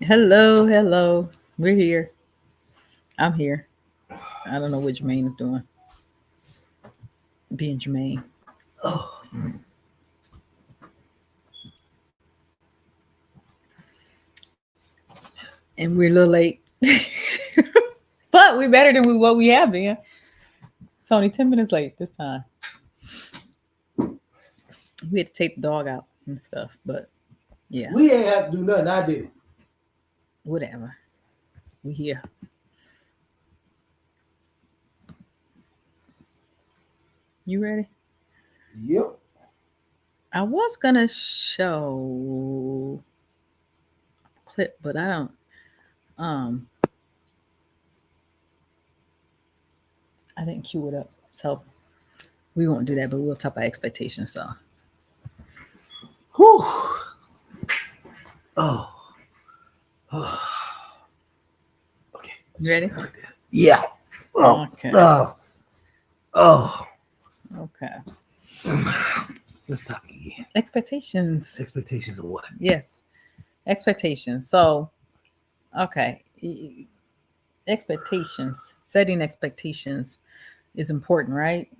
Hello, hello. We're here. I'm here. I don't know what Jermaine is doing. Being Jermaine. Oh, And we're a little late. But we're better than what we have been. It's only 10 minutes late this time. We had to take the dog out and stuff. But yeah, we ain't have to do nothing. I did it. whatever. We here. You ready? Yep. I was gonna show a clip, but I don't um I didn't cue it up. So we won't do that, but we'll talk about expectations. So Whew. Oh. Oh. Okay. you ready? Right there. Yeah. Oh. Okay. Oh. Oh. Okay. Let's talk again. Expectations. Expectations of what? Yes. Expectations. So, okay. Expectations. Setting expectations is important, right?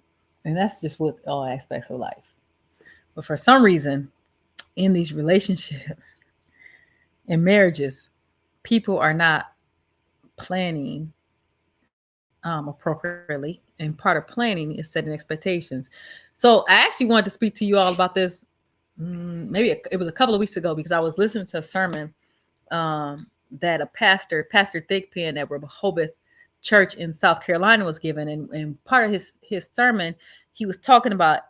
And that's just with all aspects of life. But for some reason, in these relationships and marriages, people are not planning appropriately. And part of planning is setting expectations. So I actually wanted to speak to you all about this. Maybe it was a couple of weeks ago because I was listening to a sermon um, that a Pastor Thigpen at Rehoboth Church in South Carolina was given, and part of his sermon, he was talking about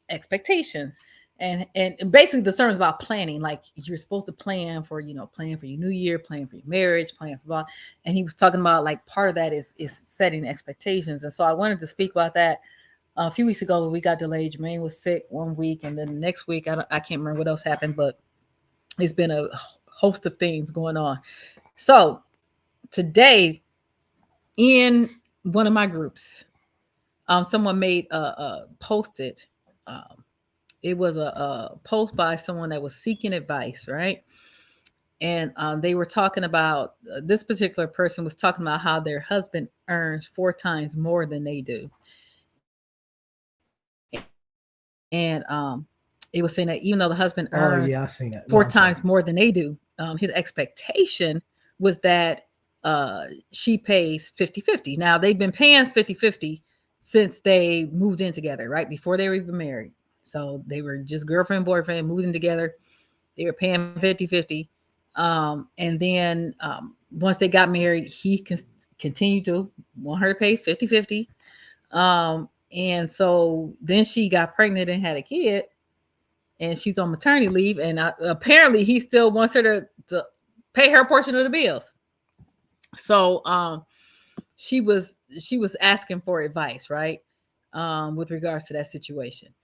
expectations. And basically the sermon's about planning. Like you're supposed to plan for, plan for your new year, plan for your marriage, plan for blah. And he was talking about like part of that is setting expectations. And so I wanted to speak about that. A few weeks ago we got delayed. Jermaine was sick one week, and then the next week I can't remember what else happened, but it's been a host of things going on. So today in one of my groups, someone made posted. Um, it was a post by someone that was seeking advice, right? And they were talking about this particular person was talking about how their husband earns 4 times more than they do, and it was saying that even though the husband earns Oh 4 yeah, I times seen that. more No, than I'm they sorry. do, his expectation was that she pays 50-50. Now they've been paying 50-50 since they moved in together, right? Before they were even married. So they were just girlfriend, boyfriend, moving together. They were paying 50-50. And then once they got married, he continued to want her to pay 50-50. And so then she got pregnant and had a kid, and she's on maternity leave, and apparently he still wants her to pay her portion of the bills. So she was asking for advice, right? With regards to that situation,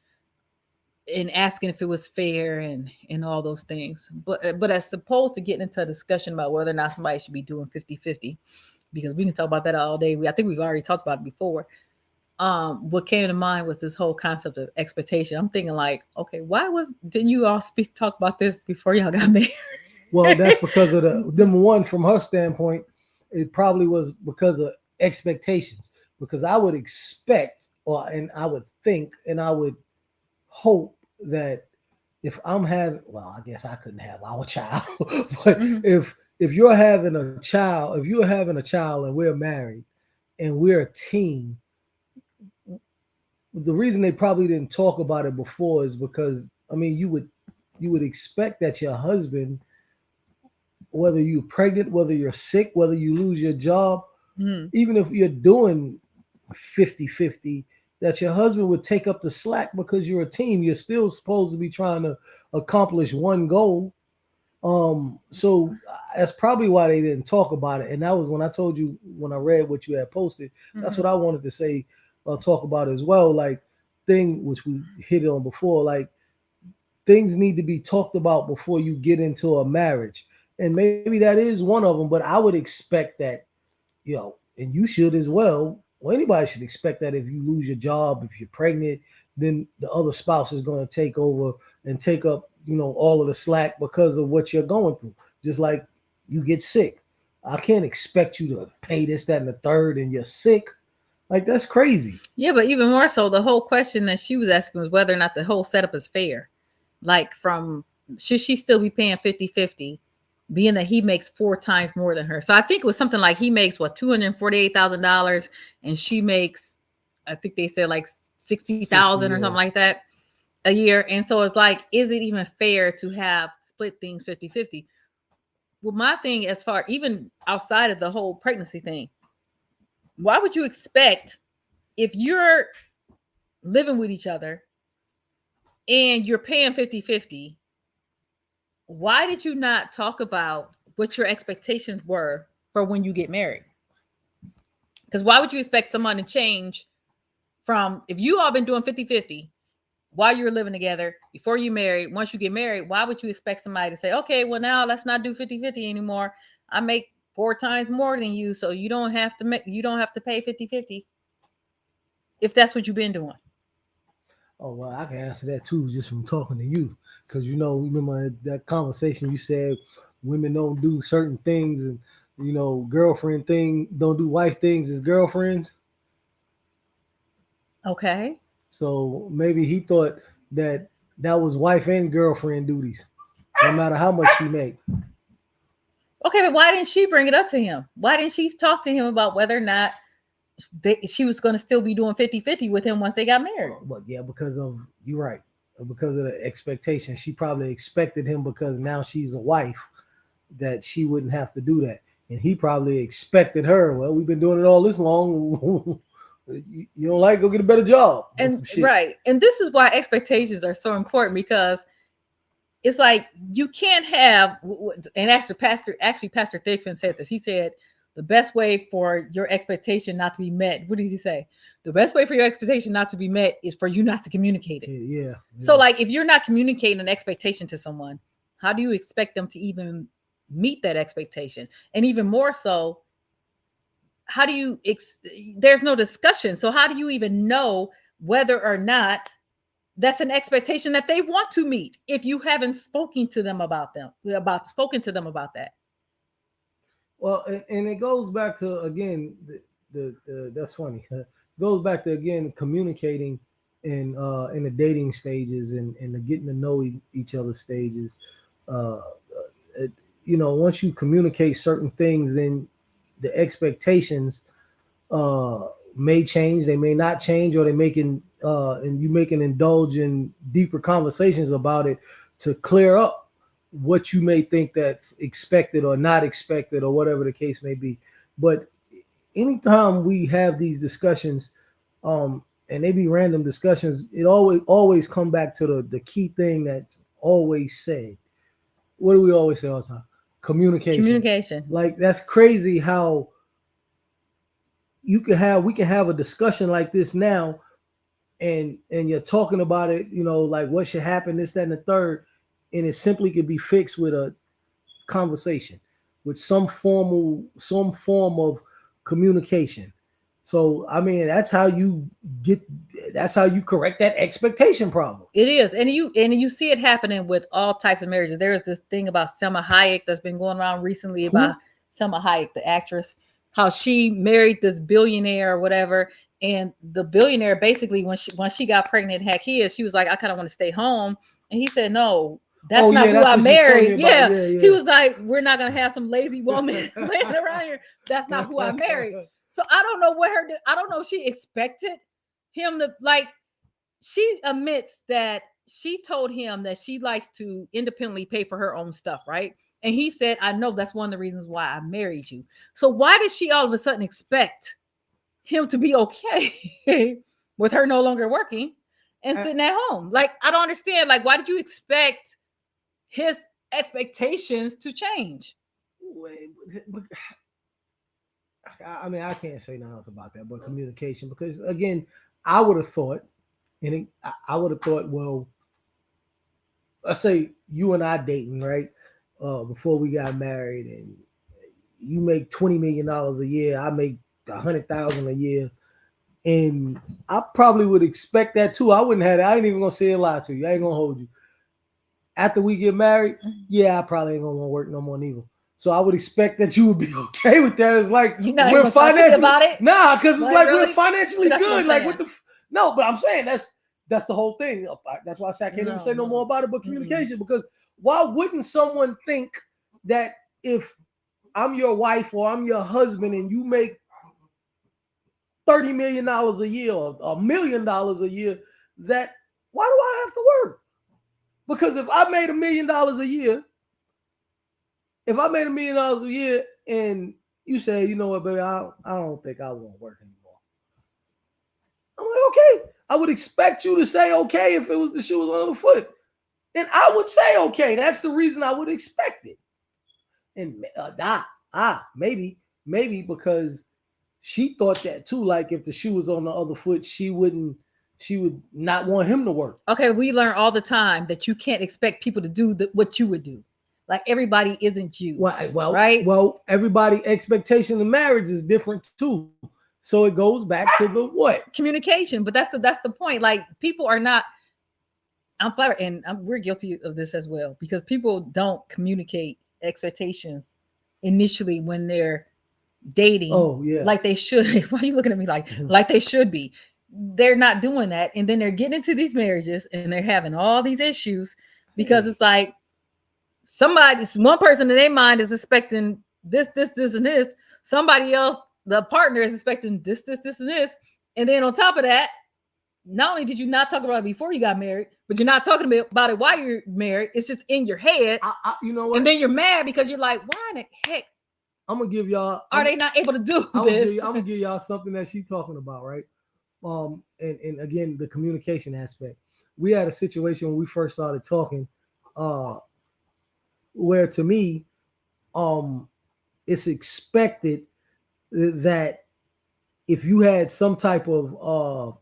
and asking if it was fair and all those things. But as opposed to getting into a discussion about whether or not somebody should be doing 50-50, because we can talk about that all day. I think we've already talked about it before. What came to mind was this whole concept of expectation. I'm thinking like, okay, why didn't you all talk about this before y'all got married? Well, that's because of the number one from her standpoint. It probably was because of expectations. Because I would expect, and I would think, and I would hope that if I'm having, well, I guess I couldn't have our child, but Mm-hmm. if you're having a child, if you're having a child and we're married and we're a team, the reason they probably didn't talk about it before is because I mean you would expect that your husband, whether you're pregnant, whether you're sick, whether you lose your job, Mm-hmm. even if you're doing 50-50, that your husband would take up the slack because you're a team. You're still supposed to be trying to accomplish one goal. So that's probably why they didn't talk about it. And that was when I told you when I read what you had posted. That's Mm-hmm. what I wanted to say, talk about as well. Like thing which we hit on before. Like things need to be talked about before you get into a marriage, and maybe that is one of them. But I would expect that, and you should as well. Well, anybody should expect that if you lose your job, if you're pregnant, then the other spouse is going to take over and take up, all of the slack because of what you're going through. Just like you get sick. I can't expect you to pay this, that, and the third, and you're sick. Like, that's crazy. Yeah, but even more so, the whole question that she was asking was whether or not the whole setup is fair. Like, should she still be paying 50-50, being that he makes 4 times more than her? So I think it was something like he makes what, $248,000, and she makes, I think they said like 60,000 or something like that a year. And so it's like, is it even fair to have split things 50-50? Well, my thing, as far even outside of the whole pregnancy thing, why would you expect, if you're living with each other and you're paying 50-50, why did you not talk about what your expectations were for when you get married? Because why would you expect someone to change from, if you all been doing 50-50 while you're living together, before you marry, once you get married, why would you expect somebody to say, okay, well, now let's not do 50-50 anymore. I make 4 times more than you, so you don't have to pay 50-50 if that's what you've been doing. Oh, well, I can answer that too, just from talking to you. Because, remember that conversation you said women don't do certain things, and, girlfriend thing, don't do wife things as girlfriends. Okay. So maybe he thought that was wife and girlfriend duties, no matter how much she make. Okay, but why didn't she bring it up to him? Why didn't she talk to him about whether or not she was going to still be doing 50-50 with him once they got married? But yeah, you're right. Because of the expectation. She probably expected him, because now she's a wife, that she wouldn't have to do that. And he probably expected her, well, we've been doing it all this long. You don't like, go get a better job. And right. And this is why expectations are so important, because it's like you can't have, and actually Pastor Thigpen said this. He said the best way for your expectation not to be met, what did he say? The best way for your expectation not to be met is for you not to communicate it. Yeah. So like, if you're not communicating an expectation to someone, how do you expect them to even meet that expectation? And even more so, how do you there's no discussion. So how do you even know whether or not that's an expectation that they want to meet if you haven't spoken to them about that? Well, and it goes back to, again, the that's funny. It goes back to, again, communicating in the dating stages, and the getting to know each other stages. Once you communicate certain things, then the expectations may change, they may not change, or they making and you making indulge in deeper conversations about it to clear up what you may think that's expected or not expected, or whatever the case may be. But anytime we have these discussions, and they be random discussions, it always come back to the key thing that's always said. What do we always say all the time? Communication. Like, that's crazy how we can have a discussion like this now, and you're talking about it, like what should happen, this, that, and the third, and it simply could be fixed with a conversation, with some form of communication. So, I mean, that's how you correct that expectation problem. It is. And you see it happening with all types of marriages. There is this thing about Selma Hayek that's been going around recently about Selma Hayek, the actress, how she married this billionaire or whatever. And the billionaire, basically, when she got pregnant and had kids, she was like, I kind of want to stay home. And he said, no, that's not who I married. Yeah. He was like, we're not going to have some lazy woman laying around here. That's not who I married. So I don't know if she expected him to, like, she admits that she told him that she likes to independently pay for her own stuff, right? And he said, I know that's one of the reasons why I married you. So why did she all of a sudden expect him to be okay with her no longer working and sitting at home? Like, I don't understand. Like, why did you expect his expectations to change? I mean, I can't say nothing else about that but communication, because, again, I would have thought, well, let's say you and I dating, right? Before we got married, and you make $20 million a year, I make $100,000 a year, and I probably would expect that too. I wouldn't have it. I ain't even gonna say a lie to you. I ain't gonna hold you. After we get married, yeah, I probably ain't gonna want to work no more neither. So I would expect that you would be okay with that. It's like You not we're even talking financially about it. nah, because it's like Really? we're financially See, that's what good. I'm Like saying. what the no, but I'm saying that's the whole thing. That's why I said I can't even say no No. more about it, but communication. Because why wouldn't someone think that if I'm your wife or I'm your husband and you make $30 million a year or $1 million a year, that why do I have to work? Because if I made $1 million a year, if I made $1 million a year and you say, you know what, baby, I don't think I want to work anymore. I'm like, okay. I would expect you to say okay if it was the shoe was on the foot. And I would say okay. That's the reason I would expect it. And maybe because she thought that too. Like if the shoe was on the other foot, she would not want him to work. Okay, we learn all the time that you can't expect people to do what you would do. Like everybody isn't you. Right? Well, everybody expectation of marriage is different too. So it goes back to the what? Communication. But that's the point. Like people are not. I'm flattered, and we're guilty of this as well because people don't communicate expectations initially when they're dating. Oh yeah, like they should. Why are you looking at me like they should be? They're not doing that, and then they're getting into these marriages and they're having all these issues because it's like one person in their mind is expecting this, and this. Somebody else, the partner, is expecting this, and this. And then on top of that, not only did you not talk about it before you got married, but you're not talking about it while you're married. It's just in your head. You know what? And then you're mad because you're like, why in the heck I'm gonna give y'all. Are they not able to do this? I'm gonna give y'all something that she's talking about, right? And again, the communication aspect. We had a situation when we first started talking, where to me, it's expected that if you had some type of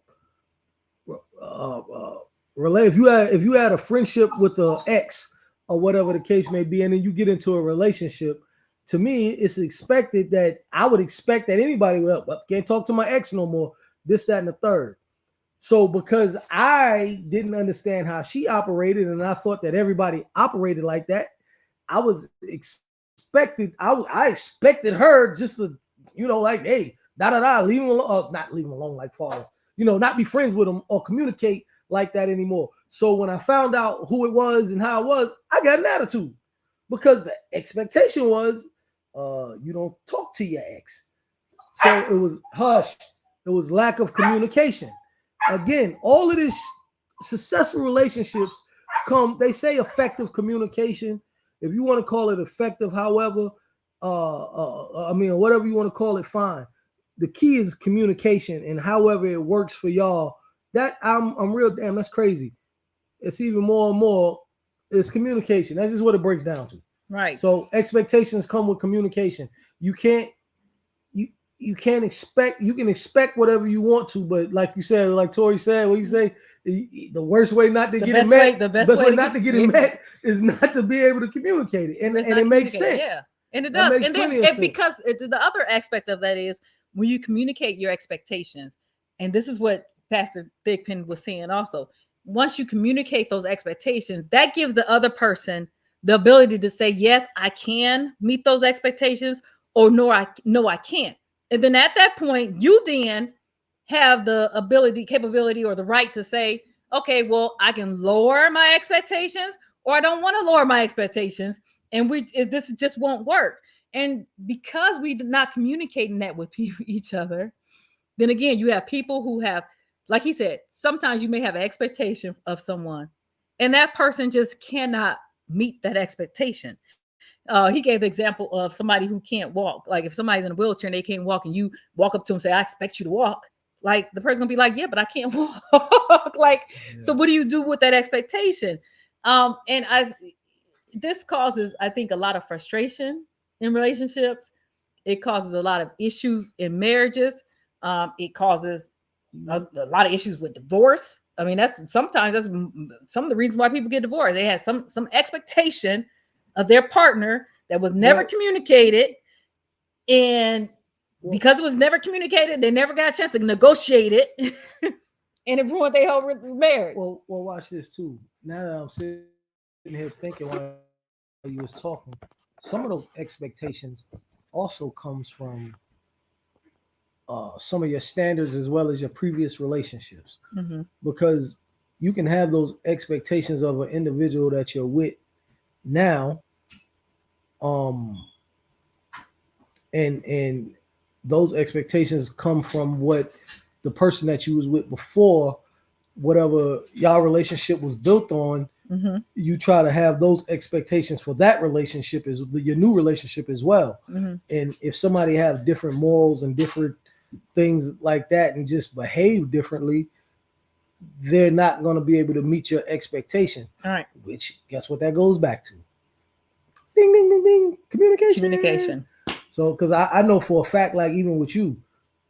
if you had a friendship with the ex or whatever the case may be, and then you get into a relationship, to me, it's expected that I would expect that anybody can't talk to my ex no more, this, that, and the third. So because I didn't understand how she operated and I thought that everybody operated like that, I was expected, I expected her just to, like, hey, leave him alone, not leave him alone like far as, not be friends with him or communicate like that anymore. So when I found out who it was and how it was, I got an attitude because the expectation was you don't talk to your ex. So it was hush. It was lack of communication. Again, all of this successful relationships they say effective communication. If you want to call it effective, however, whatever you want to call it, fine. The key is communication, and however it works for y'all, that I'm real damn, that's crazy. It's even more and more, it's communication. That's just what it breaks down to. Right. So expectations come with communication. You can't expect, you can expect whatever you want to, but like you said, like Tori said, what you say, the worst way not to get it met, the best way not to get it met is not to be able to communicate it. And it makes sense. Yeah. And it does. And then because the other aspect of that is when you communicate your expectations, and this is what Pastor Thigpen was saying also, once you communicate those expectations, that gives the other person the ability to say, yes, I can meet those expectations, or no, I can't. And then at that point, you then have the capability, or the right to say, okay, well, I can lower my expectations, or I don't want to lower my expectations. And this just won't work. And because we're not communicating that with each other, then again, you have people who have, like he said, sometimes you may have an expectation of someone, and that person just cannot meet that expectation. He gave the example of somebody who can't walk. Like if somebody's in a wheelchair and they can't walk, and you walk up to them and say, I expect you to walk. Like the person's gonna be like, yeah, but I can't walk. So what do you do with that expectation? This causes, I think, a lot of frustration in relationships. It causes a lot of issues in marriages. It causes a lot of issues with divorce. I mean, that's some of the reasons why people get divorced. They have some expectation of their partner that was never communicated, and because it was never communicated, they never got a chance to negotiate it, and it ruined their whole marriage. Well, watch this too. Now that I'm sitting here thinking while you was talking, some of those expectations also comes from some of your standards as well as your previous relationships, Mm-hmm. because you can have those expectations of an individual that you're with now, um and those expectations come from what the person that you was with before, whatever y'all relationship was built on. Mm-hmm. You try to have those expectations for that relationship as your new relationship as well. Mm-hmm. And if somebody has different morals and different things like that and just behave differently, they're not going to be able to meet your expectation. All right. Which, guess what that goes back to? Ding, ding, ding, ding. Communication. Communication. So, because I know for a fact, like even with you,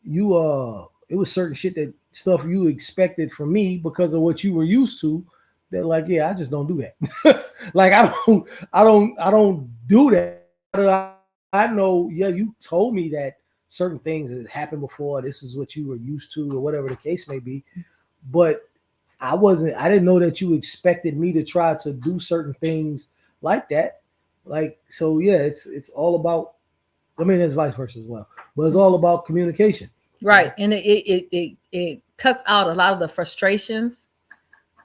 it was certain shit that stuff you expected from me because of what you were used to. That like, yeah, I just don't do that. Like I don't do that. I know, yeah, you told me that certain things that happened before. This is what you were used to, or whatever the case may be. But I didn't know that you expected me to try to do certain things like that. Like, so yeah, it's all about, I mean, it's vice versa as well, but it's all about communication. Right. So, and it cuts out a lot of the frustrations.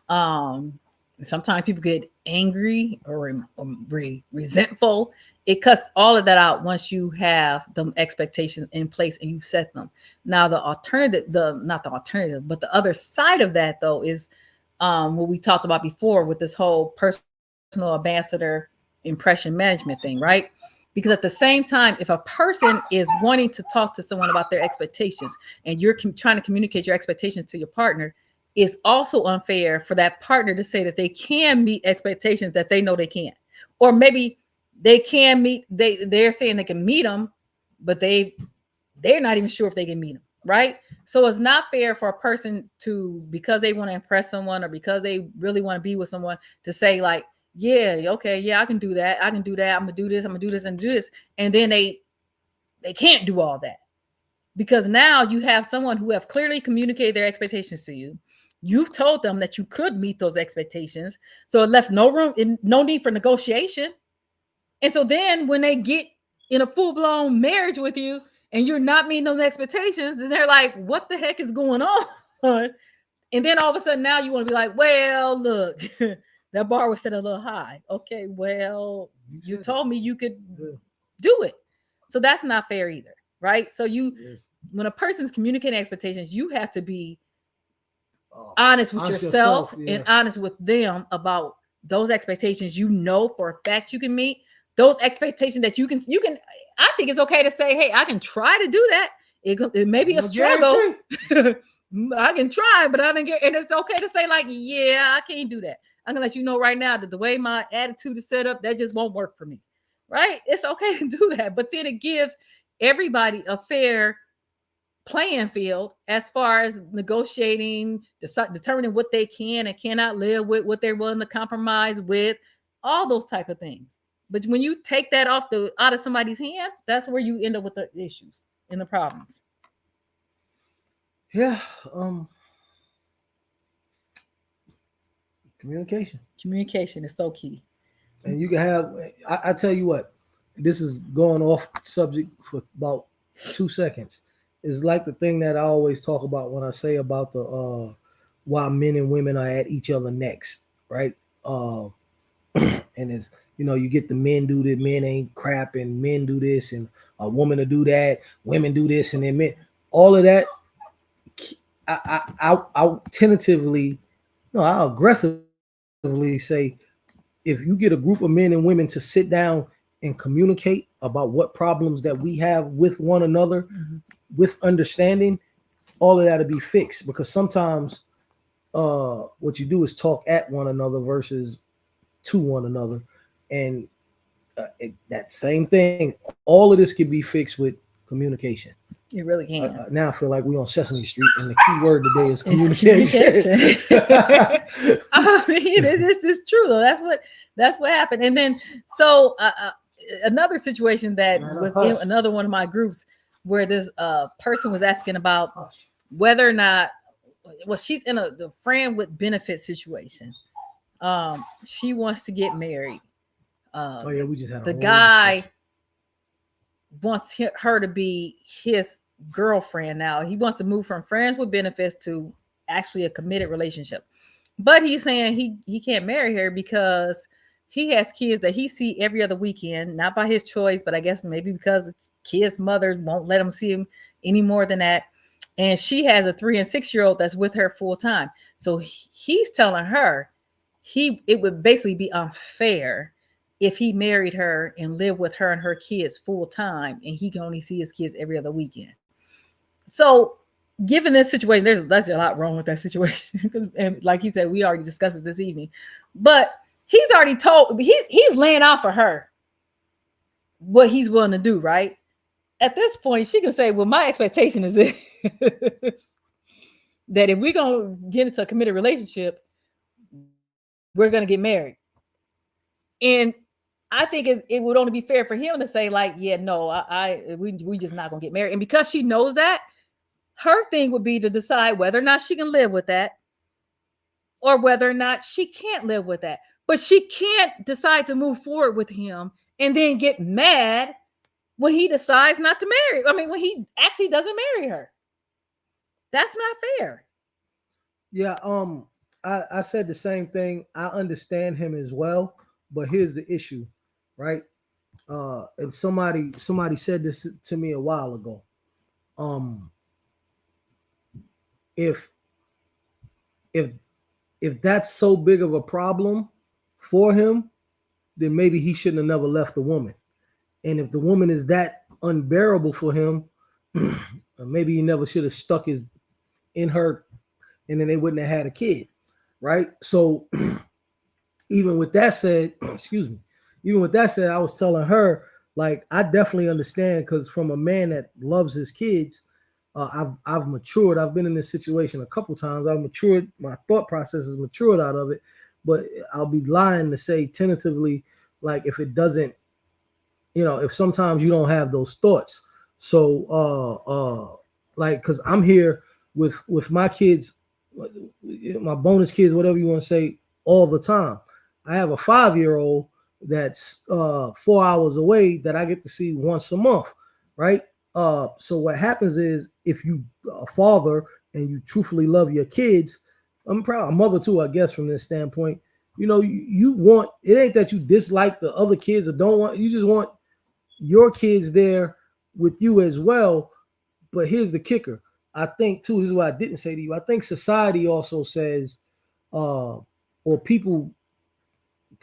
Sometimes people get angry or resentful. It cuts all of that out once you have them expectations in place and you set them. Now the alternative, not the alternative, but the other side of that though is what we talked about before with this whole personal ambassador impression management thing, right? Because at the same time, if a person is wanting to talk to someone about their expectations and you're trying to communicate your expectations to your partner, it's also unfair for that partner to say that they can meet expectations that they know they can't. Or maybe they can meet, they're saying they can meet them, but they're not even sure if they can meet them, right? So it's not fair for a person to, because they want to impress someone or because they really want to be with someone, to say like, yeah, okay, yeah, I can do that. I can do that. I'm gonna do this. I'm gonna do this and do this. And then they can't do all that because now you have someone who have clearly communicated their expectations to you. You've told them that you could meet those expectations. So it left no room and no need for negotiation. And so then when they get in a full-blown marriage with you and you're not meeting those expectations, then they're like, what the heck is going on? And then all of a sudden now you want to be like, well, look, that bar was set a little high. Okay, well, you told me you could do it. So that's not fair either, right? So when a person's communicating expectations, you have to be honest with yourself and honest with them about those expectations you know for a fact you can meet. Those expectations that you can, I think it's okay to say, hey, I can try to do that. It may be a struggle. I can try, but I didn't get, and it's okay to say like, yeah, I can't do that. I'm gonna let you know right now that the way my attitude is set up, that just won't work for me, right? It's okay to do that, but then it gives everybody a fair playing field as far as negotiating, determining what they can and cannot live with, what they're willing to compromise with, all those type of things. But when you take that out of somebody's hand, that's where you end up with the issues and the problems. Yeah. Communication is so key. And you can have, I tell you what, this is going off subject for about 2 seconds. It's like the thing that I always talk about when I say about the why men and women are at each other necks, right? And it's, you get the men do that, men ain't crap, and men do this, and a woman to do that, women do this, and then men, all of that. I'll tentatively, no, I'll aggressively say, if you get a group of men and women to sit down and communicate about what problems that we have with one another, with understanding, all of that to be fixed. Because sometimes what you do is talk at one another versus to one another. And that same thing, all of this can be fixed with communication. You really can. Now I feel like we're on Sesame Street, and the key word today is communication. I mean, this is true though. That's what happened. And then so another situation that was in another one of my groups where this person was asking about whether or not, well, she's in the friend with benefit situation. She wants to get married. Oh yeah, we just had a the whole guy discussion. wants her to be his girlfriend now. He wants to move from friends with benefits to actually a committed relationship. But he's saying he can't marry her because he has kids that he see every other weekend, not by his choice, but I guess maybe because the kid's mother won't let him see him any more than that. And she has a 3 and 6 year old that's with her full time. So he's telling her it would basically be unfair if he married her and lived with her and her kids full time and he can only see his kids every other weekend. So given this situation, there's a lot wrong with that situation. And like he said, we already discussed it this evening. But he's already told he's laying out for her what he's willing to do, right? At this point, she can say, well, my expectation is this that if we're gonna get into a committed relationship, we're gonna get married. And I think it would only be fair for him to say, like, yeah, no, we just not gonna get married. And because she knows that, her thing would be to decide whether or not she can live with that or whether or not she can't live with that. But she can't decide to move forward with him and then get mad when he decides not to marry. I mean, when he actually doesn't marry her. That's not fair. Yeah, I said the same thing. I understand him as well, but here's the issue, right? And somebody said this to me a while ago. Um, if if if that's so big of a problem for him, then maybe he shouldn't have never left the woman. And if the woman is that unbearable for him, maybe he never should have stuck his in her, and then they wouldn't have had a kid, right? So even with that said, excuse me, even with that said, I was telling her, like, I definitely understand, because from a man that loves his kids, I've matured. I've been in this situation a couple times. I've matured. My thought process has matured out of it. But I'll be lying to say tentatively, like, if it doesn't, if sometimes you don't have those thoughts. So like, because I'm here with my kids, my bonus kids, whatever you want to say, all the time. I have a 5-year-old that's 4 hours away that I get to see once a month, right? So what happens is, if you a father and you truthfully love your kids, I'm proud, a mother too, I guess, from this standpoint, you want, it ain't that you dislike the other kids or don't want, you just want your kids there with you as well. But here's the kicker. I think too, this is what I didn't say to you. I think society also says, or people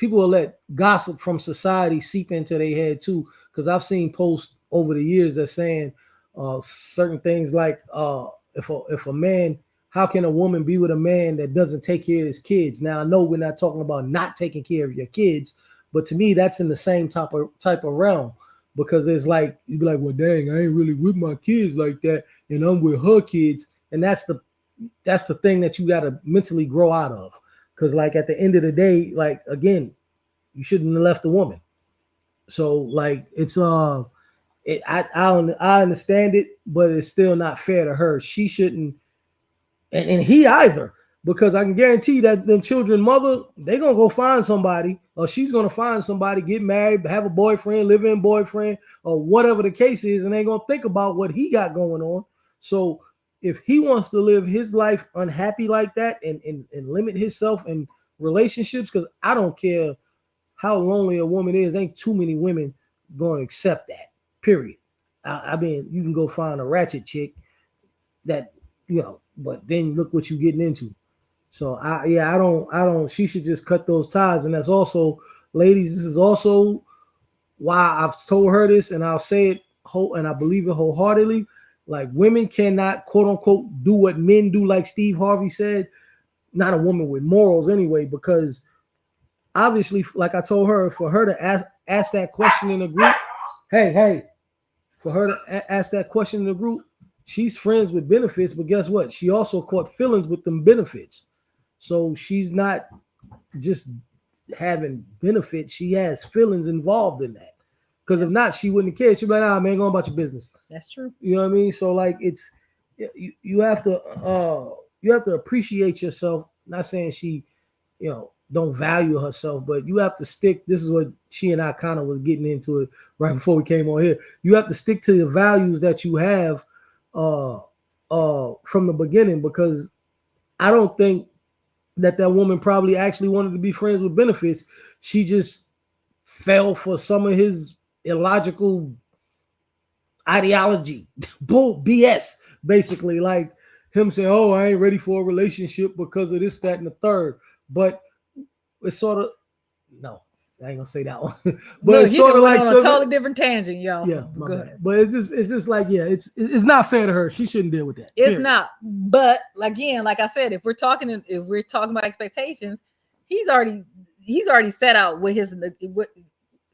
will let gossip from society seep into their head too. Because I've seen posts over the years that saying certain things like, if a man, how can a woman be with a man that doesn't take care of his kids? Now, I know we're not talking about not taking care of your kids, but to me, that's in the same type of realm. Because there's like, you'd be like, well, dang, I ain't really with my kids like that, and I'm with her kids. And that's the thing that you got to mentally grow out of. Because, like, at the end of the day, like, again, you shouldn't have left the woman. So, like, it's I understand it, but it's still not fair to her. She shouldn't, and he either, because I can guarantee that them children mother, they gonna go find somebody, or she's gonna find somebody, get married, have a boyfriend, live-in boyfriend, or whatever the case is, and they gonna think about what he got going on. So if he wants to live his life unhappy like that, and limit himself in relationships, because I don't care how lonely a woman is, ain't too many women going to accept that, period. I mean, you can go find a ratchet chick that, but then look what you're getting into. So I don't, she should just cut those ties. And that's also, ladies, this is also why I've told her this, and I'll say it and I believe it wholeheartedly. Like, women cannot, quote unquote, do what men do, like Steve Harvey said. Not a woman with morals anyway, because obviously, like I told her, for her to ask that question in a group, for her to ask that question in the group, she's friends with benefits, but guess what? She also caught feelings with them benefits. So she's not just having benefits, she has feelings involved in that. Because if not, she wouldn't care. She'd be like, "Ah, man, go about your business." That's true. You know what I mean? So, like, it's, you have to appreciate yourself. Not saying she, don't value herself. But you have to stick. This is what she and I kind of was getting into it right before we came on here. You have to stick to the values that you have from the beginning, because I don't think that woman probably actually wanted to be friends with Benefits. She just fell for some of his illogical ideology, bull BS, basically, like him saying, "Oh, I ain't ready for a relationship because of this, that, and the third." But it's sort of, no, I ain't gonna say that one. But Look, it's sort of like on a totally different tangent, y'all. Yeah, my bad. But it's just like, yeah, it's not fair to her. She shouldn't deal with that. It's period. Not. But again, like I said, if we're talking about expectations, he's already set out with his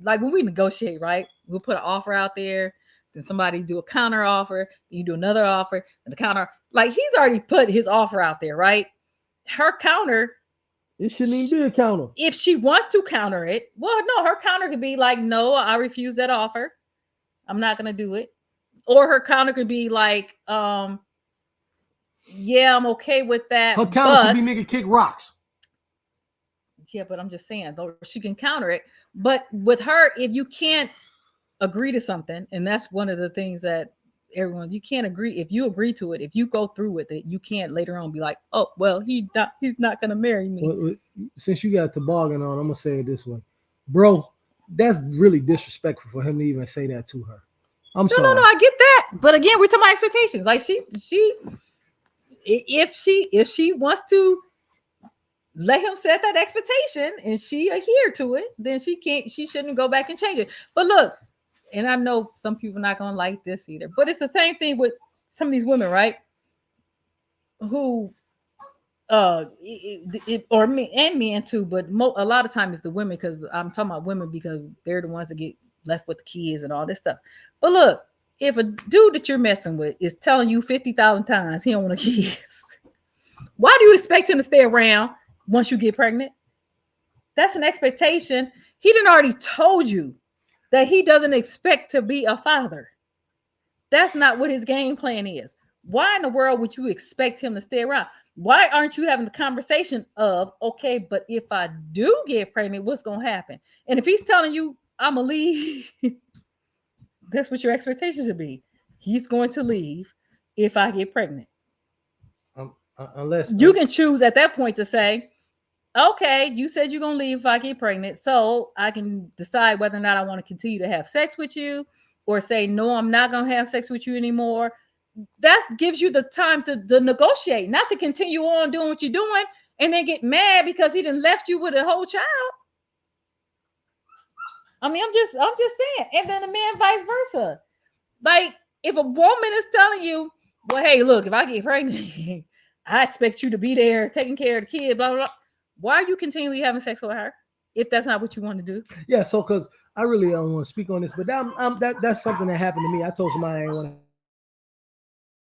like when we negotiate, right? We'll put an offer out there, then somebody do a counter offer, then you do another offer, and the counter, like he's already put his offer out there, right? Her counter, it shouldn't even be a counter. If she wants to counter it, well, no, her counter could be like, "No, I refuse that offer. I'm not gonna do it." Or her counter could be like, "Yeah, I'm okay with that." Her counter should be, "Nigga, kick rocks." Yeah, but I'm just saying, though, she can counter it. But with her, if you can't agree to something, and that's one of the things that you can't agree. If you agree to it, if you go through with it, you can't later on be like, "Oh, well, he's not gonna marry me." Well, since you got toboggan on, I'm gonna say it this way, bro. That's really disrespectful for him to even say that to her. I'm sorry. No, I get that, but again, we're talking about expectations. Like if she wants to let him set that expectation and she adhere to it, then she shouldn't go back and change it. But look, and I know some people are not gonna like this either, but it's the same thing with some of these women, right? Who or me and men too, but a lot of times it's the women, because I'm talking about women because they're the ones that get left with the kids and all this stuff. But look, if a dude that you're messing with is telling you 50,000 times he don't want kids, why do you expect him to stay around once you get pregnant? That's an expectation. He done already told you that he doesn't expect to be a father. That's not what his game plan is. Why in the world would you expect him to stay around? Why aren't you having the conversation of, okay, but if I do get pregnant, what's going to happen? And if he's telling you, I'm going to leave, that's what your expectations should be. He's going to leave if I get pregnant. Unless you can choose at that point to say, okay, you said you're going to leave if I get pregnant, so I can decide whether or not I want to continue to have sex with you, or say, no, I'm not going to have sex with you anymore. That gives you the time to negotiate, not to continue on doing what you're doing and then get mad because he done left you with a whole child. I mean, I'm just saying. And then the man vice versa. Like, if a woman is telling you, well, hey, look, if I get pregnant, I expect you to be there taking care of the kid, blah, blah, blah. Why are you continually having sex with her if that's not what you want to do? Yeah, so because I really don't want to speak on this, but that's something that happened to me. I told somebody I didn't want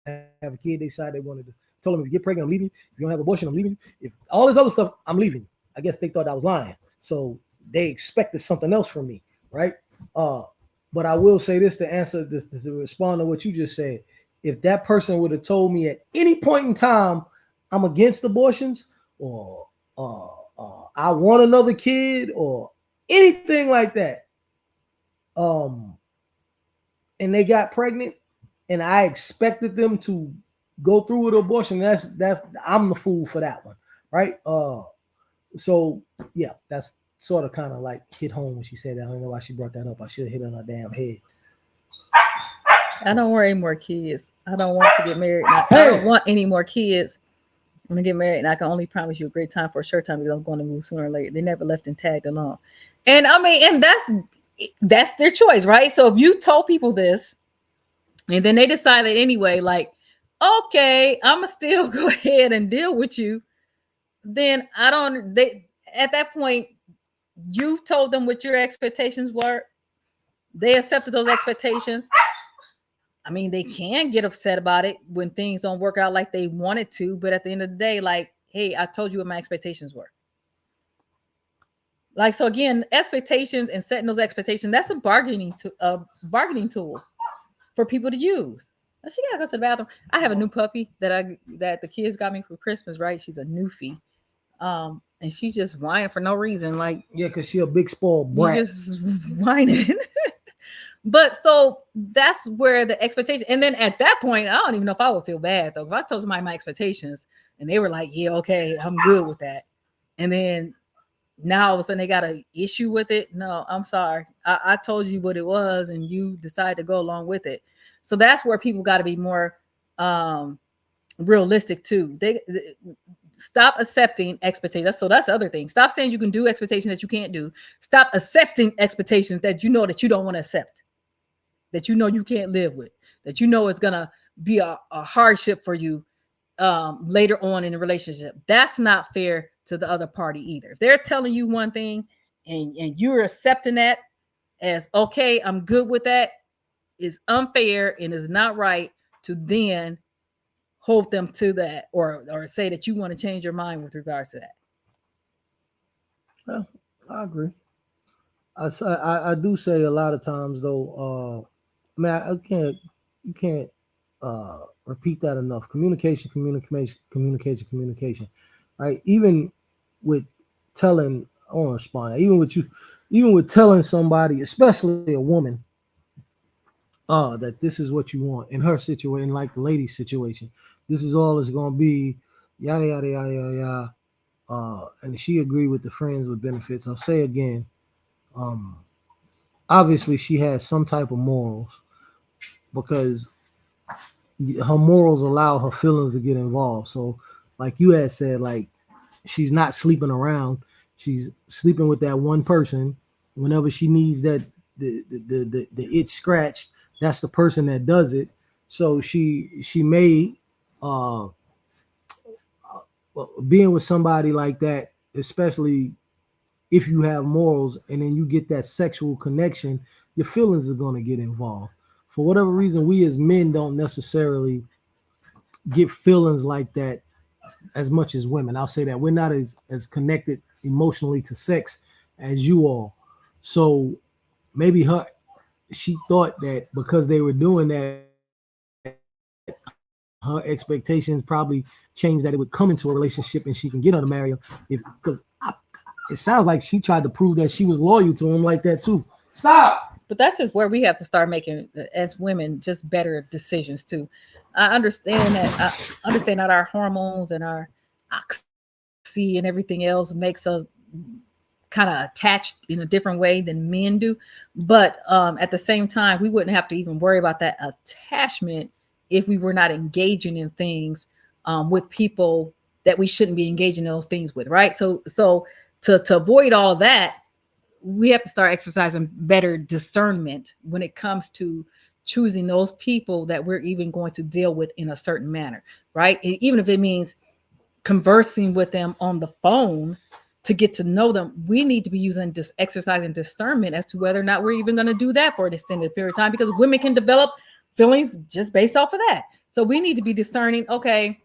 to have a kid. They decided they wanted to. Told them, if you get pregnant, I'm leaving. If you don't have abortion, I'm leaving. If all this other stuff, I'm leaving. I guess they thought I was lying. So they expected something else from me, right? But I will say this to answer this, to respond to what you just said. If that person would have told me at any point in time I'm against abortions, or I want another kid, or anything like that, and they got pregnant, and I expected them to go through with abortion, that's I'm the fool for that one, right? So yeah, that's sort of kind of like hit home when she said that. I don't know why she brought that up. I should have hit on her damn head. I don't want any more kids. I don't want to get married. I don't want any more kids. I'm gonna get married, and I can only promise you a great time for a short time because I'm going to move sooner or later. They never left and tagged along, and I mean, and that's their choice, right? So if you told people this, and then they decided anyway, like, okay, I'm gonna still go ahead and deal with you, then at that point, you told them what your expectations were. They accepted those expectations. I mean, they can get upset about it when things don't work out like they wanted to, but at the end of the day, like, hey, I told you what my expectations were. Like, so again, expectations and setting those expectations, that's a bargaining tool for people to use. Now, she gotta go to the bathroom. I have a new puppy that the kids got me for Christmas, right? She's a newfie. And she's just whining for no reason. Like, Yeah, because she a big spoiled you brat. just whining. But so that's where the expectation, and then at that point, I don't even know if I would feel bad though. If I told somebody my expectations and they were like, yeah, okay, I'm good with that. And then now all of a sudden they got an issue with it. No, I'm sorry. I told you what it was and you decided to go along with it. So that's where people got to be more um realistic too. They stop accepting expectations. So that's the other thing. Stop saying you can do expectations that you can't do. Stop accepting expectations that you know that you don't want to accept, that you know you can't live with, that you know it's gonna be a hardship for you later on in the relationship. That's not fair to the other party either. If they're telling you one thing and you're accepting that as okay, I'm good with that, is unfair and is not right to then hold them to that, or say that you want to change your mind with regards to that. Yeah, I agree. I do say a lot of times though. Man, I can't. You can't repeat that enough. Communication. Right? Even with telling, I want to respond. Even with you, even with telling somebody, especially a woman, that this is what you want in her situation, like the lady's situation. This is all it's gonna be, yada yada yada yada yada. And she agreed with the friends with benefits. I'll say again, um, obviously she has some type of morals because her morals allow her feelings to get involved. So, like you had said, like she's not sleeping around. She's sleeping with that one person. Whenever she needs that the itch scratched, that's the person that does it. So she may uh being with somebody like that, especially if you have morals and then you get that sexual connection, your feelings are going to get involved. For whatever reason, we as men don't necessarily get feelings like that as much as women. I'll say that we're not as connected emotionally to sex as you all. So maybe she thought that because they were doing that, her expectations probably changed, that it would come into a relationship and she can get her to marry him. If because it sounds like she tried to prove that she was loyal to him like that too. Stop. But that's just where we have to start making, as women, just better decisions too. I understand that our hormones and our oxy and everything else makes us kind of attached in a different way than men do. But at the same time, we wouldn't have to even worry about that attachment if we were not engaging in things with people that we shouldn't be engaging in those things with, right? So to avoid all of that, we have to start exercising better discernment when it comes to choosing those people that we're even going to deal with in a certain manner, right? And even if it means conversing with them on the phone to get to know them, we need to be using this exercising discernment as to whether or not we're even going to do that for an extended period of time, because women can develop feelings just based off of that. So we need to be discerning, okay,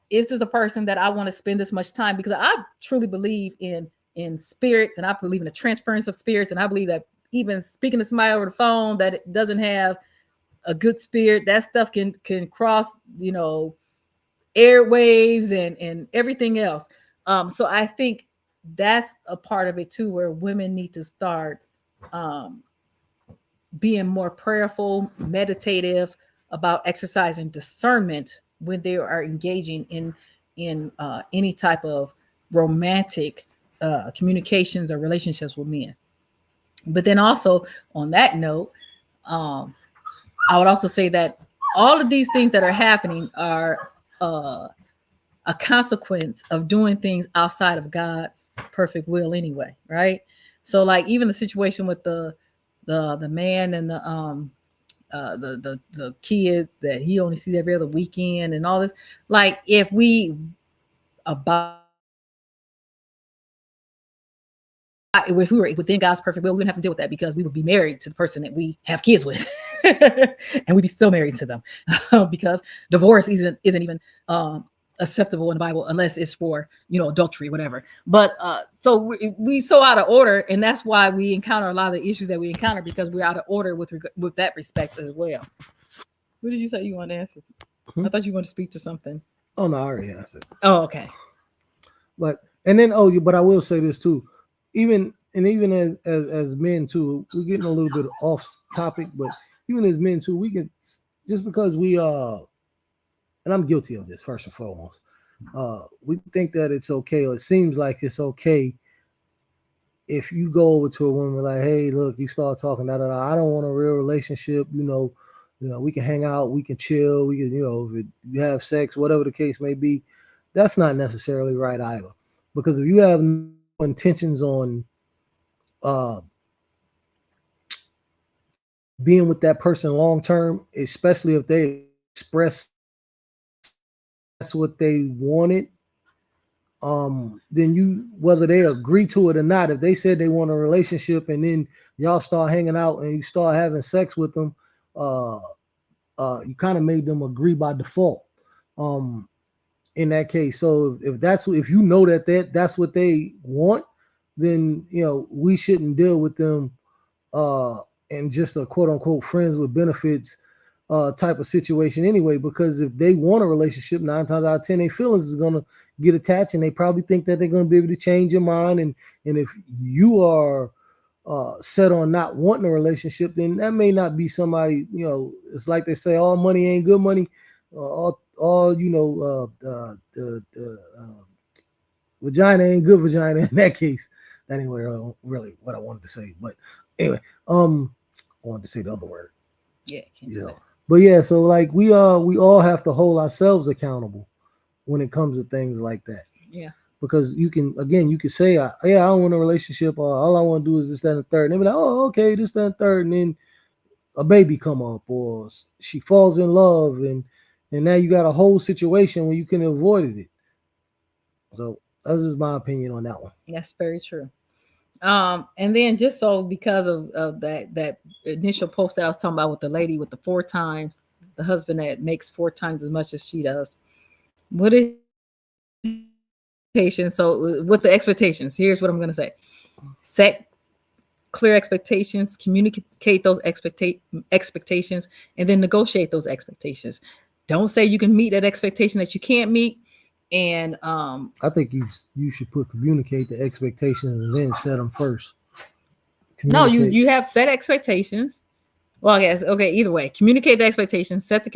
is this a person that I want to spend this much time? Because I truly believe in spirits, and I believe in the transference of spirits, and I believe that even speaking to somebody over the phone that it doesn't have a good spirit, that stuff can cross, airwaves and everything else. So I think that's a part of it too, where women need to start um, being more prayerful, meditative about exercising discernment when they are engaging in any type of romantic communications or relationships with men. But then also on that note, um, I would also say that all of these things that are happening are uh, a consequence of doing things outside of God's perfect will anyway, right? So like even the situation with the man and the kid that he only sees every other weekend and all this, like if we abide if we were within God's perfect will, we wouldn't have to deal with that because we would be married to the person that we have kids with, and we'd be still married to them, because divorce isn't even acceptable in the Bible unless it's for adultery, whatever. But so we so out of order, and that's why we encounter a lot of the issues that we encounter, because we're out of order with that respect as well. What did you say you want to answer? I thought you wanted to speak to something. Oh no, I already answered. Oh, okay. But and then but I will say this too, even as men too, we're getting a little bit off topic, but even as men too, we can just because we and I'm guilty of this first and foremost. We think that it's okay, or it seems like it's okay if you go over to a woman like, hey, look, you start talking, I don't want a real relationship, we can hang out, we can chill, we can, if you have sex, whatever the case may be, that's not necessarily right either. Because if you have no intentions on uh, being with that person long term, especially if they express that's what they wanted, then you whether they agree to it or not, if they said they want a relationship and then y'all start hanging out and you start having sex with them, you kind of made them agree by default. In that case, so if you know that's what they want, then we shouldn't deal with them and just a quote unquote friends with benefits type of situation anyway, because if they want a relationship, 9 times out of 10 their feelings is going to get attached and they probably think that they're going to be able to change your mind, and if you are set on not wanting a relationship, then that may not be somebody. It's like they say, all money ain't good money, all vagina ain't good vagina in that case. That ain't really what I wanted to say, but anyway, I wanted to say the other word. Yeah, but yeah, so like we all have to hold ourselves accountable when it comes to things like that. Yeah, because you can say, I don't want a relationship, or all I want to do is this, that, and the third. And they be like, oh, okay, this, that, and the third, and then a baby come up, or she falls in love, and now you got a whole situation where you can have avoided it. So that's just my opinion on that one. that's very true. And then just so because of that initial post that I was talking about with the lady with the 4 times, the husband that makes 4 times as much as she does. What is expectation? So with the expectations, here's what I'm going to say: set clear expectations, communicate those expectations, and then negotiate those expectations. Don't say you can meet that expectation that you can't meet. And I think you should put communicate the expectations and then set them first. No, you have set expectations. Well, I guess, okay, either way, communicate the expectations, set the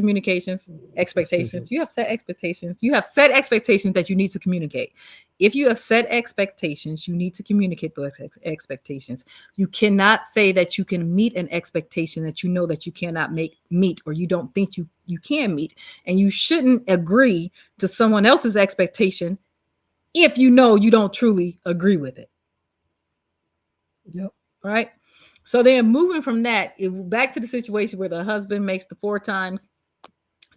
expectations. You have set expectations. You have set expectations that you need to communicate. If you have set expectations, you need to communicate those expectations. You cannot say that you can meet an expectation that you know that you cannot meet, or you don't think you can meet. And you shouldn't agree to someone else's expectation if you know you don't truly agree with it. Yep. Right? So then moving from that, back to the situation where the husband makes the 4 times.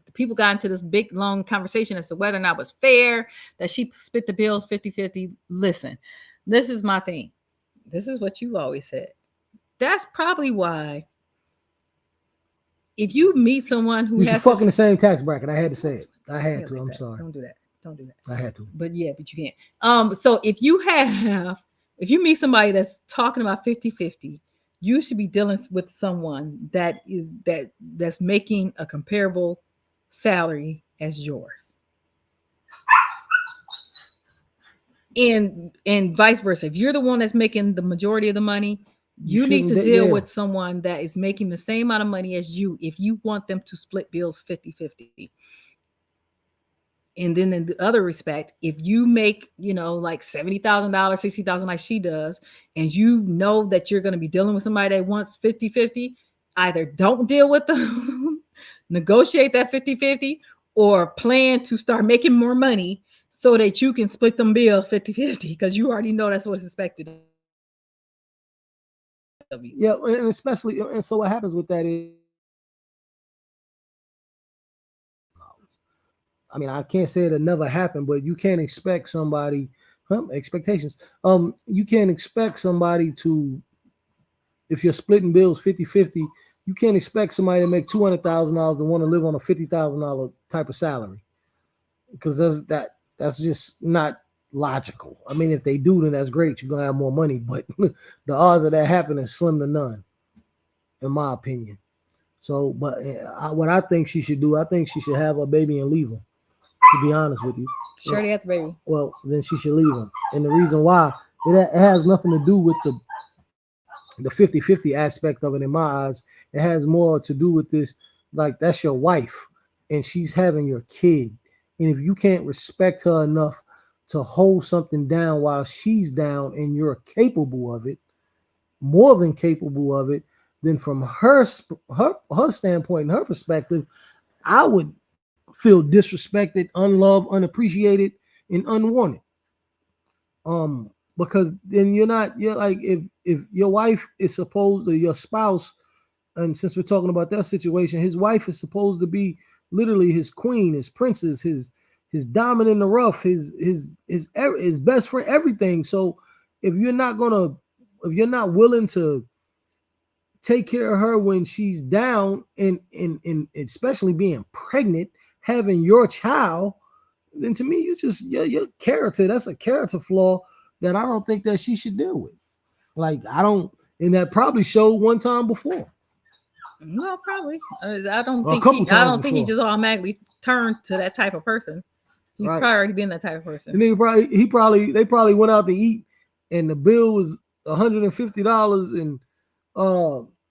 The people got into this big, long conversation as to whether or not it was fair that she split the bills 50-50. Listen, this is my thing. This is what you always said. That's probably why if you meet someone who has fucking the same tax bracket, I had to say it. I had to. I'm sorry. Don't do that. I had to. But yeah, but you can't. So if you meet somebody that's talking about 50-50, you should be dealing with someone that's making a comparable salary as yours. And vice versa. If you're the one that's making the majority of the money, you need to deal with someone that is making the same amount of money as you if you want them to split bills 50-50. And then in the other respect, if you make, like $70,000, $60,000 like she does, and you know that you're going to be dealing with somebody that wants 50-50, either don't deal with them, negotiate that 50-50, or plan to start making more money so that you can split them bills 50-50, because you already know that's what's expected of you. Yeah, and especially, and so what happens with that is, I mean, I can't say it'll never happen, but you can't expect somebody, expectations. You can't expect somebody to, if you're splitting bills 50-50, you can't expect somebody to make $200,000 to want to live on a $50,000 type of salary, because that's just not logical. I mean, if they do, then that's great. You're gonna have more money, but the odds of that happening is slim to none, in my opinion. So, but what I think she should do, I think she should have a baby and leave him. to be honest with you. Sure, they have the baby. Well, then she should leave him. And the reason why, it has nothing to do with the 50-50 aspect of it in my eyes. It has more to do with this, like, that's your wife and she's having your kid. And if you can't respect her enough to hold something down while she's down and you're capable of it, more than capable of it, then from her standpoint and her perspective, I would feel disrespected, unloved, unappreciated, and unwanted. Because then you're like, if your wife is supposed to, your spouse, and since we're talking about that situation, his wife is supposed to be literally his queen, his princess, his diamond in the rough, his best friend, everything. So if you're not willing to take care of her when she's down, and especially being pregnant, having your child, then to me, your character, that's a character flaw that I don't think that she should deal with. Like, and that probably showed one time before. Well, probably. I don't think he just automatically turned to that type of person. He's probably already been that type of person. And they probably went out to eat, and the bill was $150, and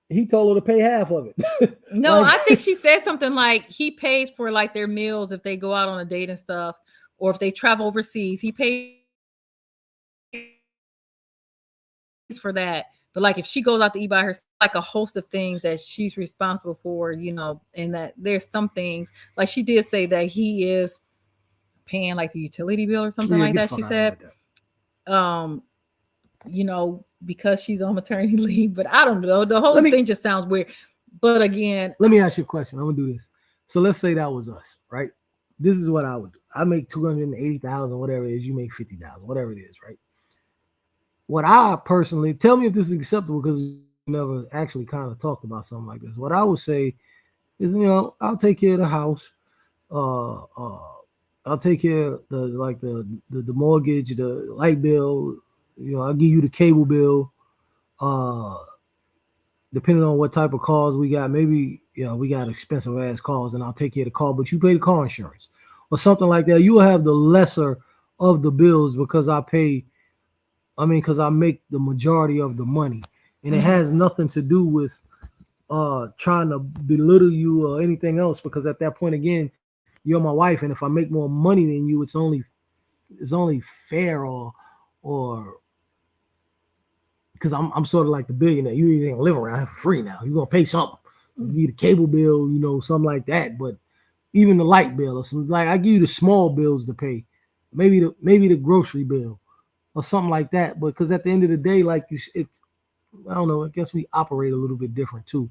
he told her to pay half of it. No, I think she said something like he pays for like their meals if they go out on a date and stuff, or if they travel overseas, he pays for that. But like if she goes out to eat by herself, like a host of things that she's responsible for, and that there's some things, like she did say that he is paying like the utility bill or something like that. She said, because she's on maternity leave, but I don't know. The whole thing just sounds weird. But again, let me ask you a question. I'm gonna do this. So let's say that was us, right? This is what I would do. I make $280,000, whatever it is. You make $50,000, whatever it is, right? What I personally, tell me if this is acceptable, because we never actually kind of talked about something like this. What I would say is, I'll take care of the house. I'll take care of the mortgage, the light bill. I'll give you the cable bill. Depending on what type of cars we got, maybe we got expensive ass cars, and I'll take care of the car, but you pay the car insurance or something like that. You will have the lesser of the bills because because I make the majority of the money, and it has nothing to do with trying to belittle you or anything else, because at that point, again, you're my wife, and if I make more money than you, it's only fair, or because I'm sort of like the billionaire. You ain't gonna live around here for free now. You're gonna pay something. You need a cable bill, something like that. But even the light bill or something, like I give you the small bills to pay, maybe the grocery bill or something like that. But because at the end of the day, like I don't know. I guess we operate a little bit different too.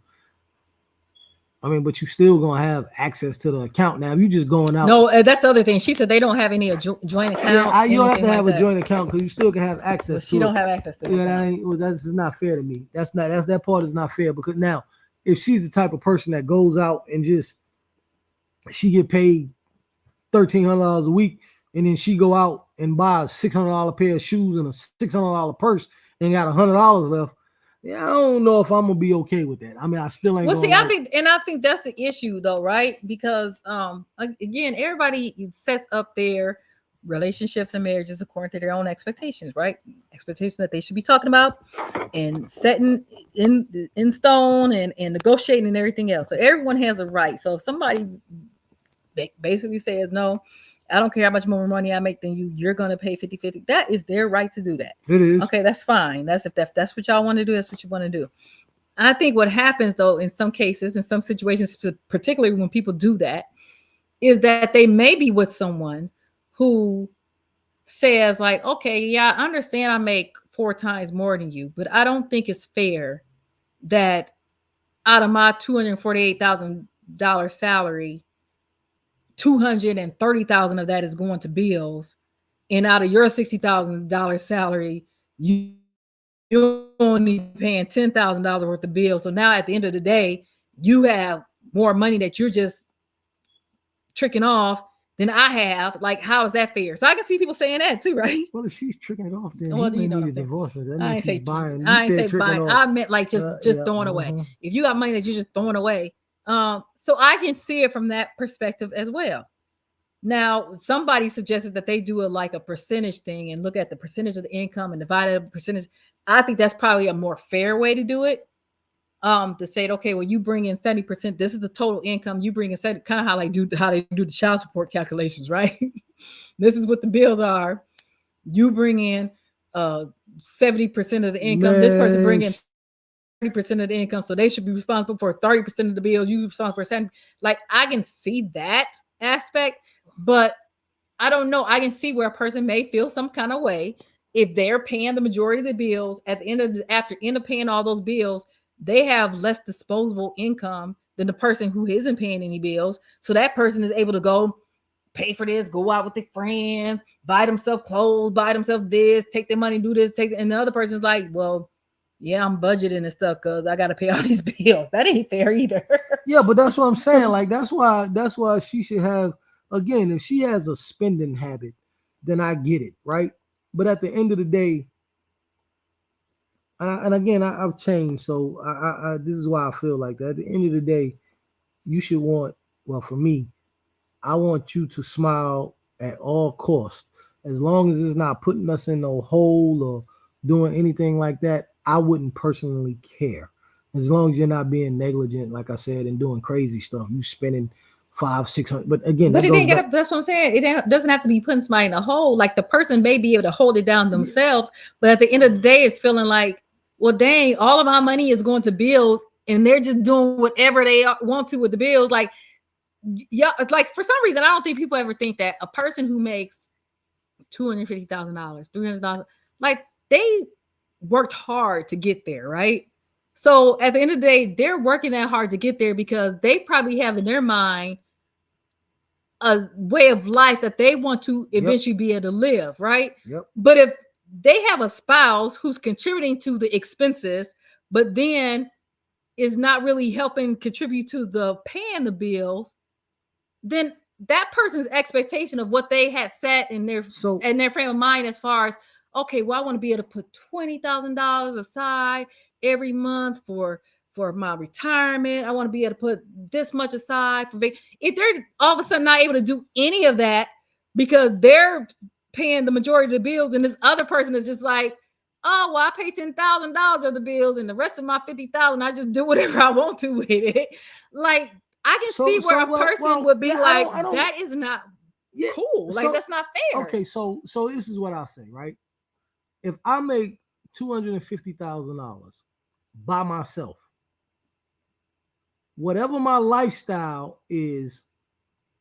But you still gonna have access to the account now. If you just going out. No, that's the other thing. She said they don't have any joint accounts. Yeah, you don't have to have a joint account because you still can have access. She don't have access to it. Yeah, that's not fair to me. That part is not fair, because now if she's the type of person that goes out and she get paid $1,300 a week, and then she go out and buy a $600 pair of shoes and a $600 purse and got $100 left. Yeah, I don't know if I'm gonna be okay with that. I still ain't. Well, see, I think that's the issue, though, right? Because again, everybody sets up their relationships and marriages according to their own expectations, right? Expectations that they should be talking about and setting in stone and negotiating and everything else. So everyone has a right. So if somebody basically says, no, I don't care how much more money I make than you, you're going to pay 50-50. That is their right to do that. It is. Okay, that's fine. That's if that's what y'all want to do, that's what you want to do. I think what happens, though, in some cases, in some situations, particularly when people do that, is that they may be with someone who says like, okay, yeah, I understand I make 4 times more than you, but I don't think it's fair that out of my $248,000 salary, $230,000 of that is going to bills, and out of your $60,000 salary, you're only paying $10,000 worth of bills. So now at the end of the day, you have more money that you're just tricking off than I have. Like, how is that fair? So I can see people saying that too, right? Well, if she's tricking it off, then Well, he may need a divorce. I ain't say buying. I ain't say buying. I meant like just throwing away. If you got money that you're just throwing away, so I can see it from that perspective as well. Now, somebody suggested that they do like a percentage thing and look at the percentage of the income and divide it a percentage. I think that's probably a more fair way to do it. To say, okay, well, you bring in 70%, this is the total income you bring in, kind of how they do the child support calculations, right? This is what the bills are. You bring in 70% of the income. This person bring in 30% of the income, so they should be responsible for 30% of the bills. You responsible for 70. Like, I can see that aspect, but I don't know. I can see where a person may feel some kind of way if they're paying the majority of the bills at the end of paying all those bills, they have less disposable income than the person who isn't paying any bills. So that person is able to go pay for this, go out with their friends, buy themselves clothes, buy themselves this, take their money, do this, and the other person's like, well, yeah, I'm budgeting and stuff because I got to pay all these bills. That ain't fair either. Yeah, but that's what I'm saying. Like, that's why she should have, again, if she has a spending habit, then I get it, right? But at the end of the day, and again, I've changed, so I this is why I feel like that. At the end of the day, you should want, well, for me, I want you to smile at all costs. As long as it's not putting us in no hole or doing anything like that, I wouldn't personally care. As long as you're not being negligent, like I said, and doing crazy stuff, you spending $500-600. But again, but it didn't get up. That's what I'm saying. It doesn't have to be putting somebody in a hole. Like, the person may be able to hold it down themselves, but at the end of the day, it's feeling like, well, dang, all of my money is going to bills, and they're just doing whatever they want to with the bills. Like, yeah, like, for some reason, I don't think people ever think that a person who makes $250,000, $300,000, like, they worked hard to get there, right? So at the end of the day, they're working that hard to get there because they probably have in their mind a way of life that they want to eventually be able to live, right? Yep. But if they have a spouse who's contributing to the expenses, but then is not really helping contribute to the paying the bills, then that person's expectation of what they had set in their frame of mind, as far as, okay, well, I want to be able to put $20,000 aside every month for my retirement. I want to be able to put this much aside for if they're all of a sudden not able to do any of that because they're paying the majority of the bills, and this other person is just like, oh, well, I pay $10,000 of the bills, and the rest of my $50,000, I just do whatever I want to with it. Like, I can see where a person would be like, that is not cool. Like, that's not fair. Okay, so this is what I'll say, right? If I make $250,000 by myself, whatever my lifestyle is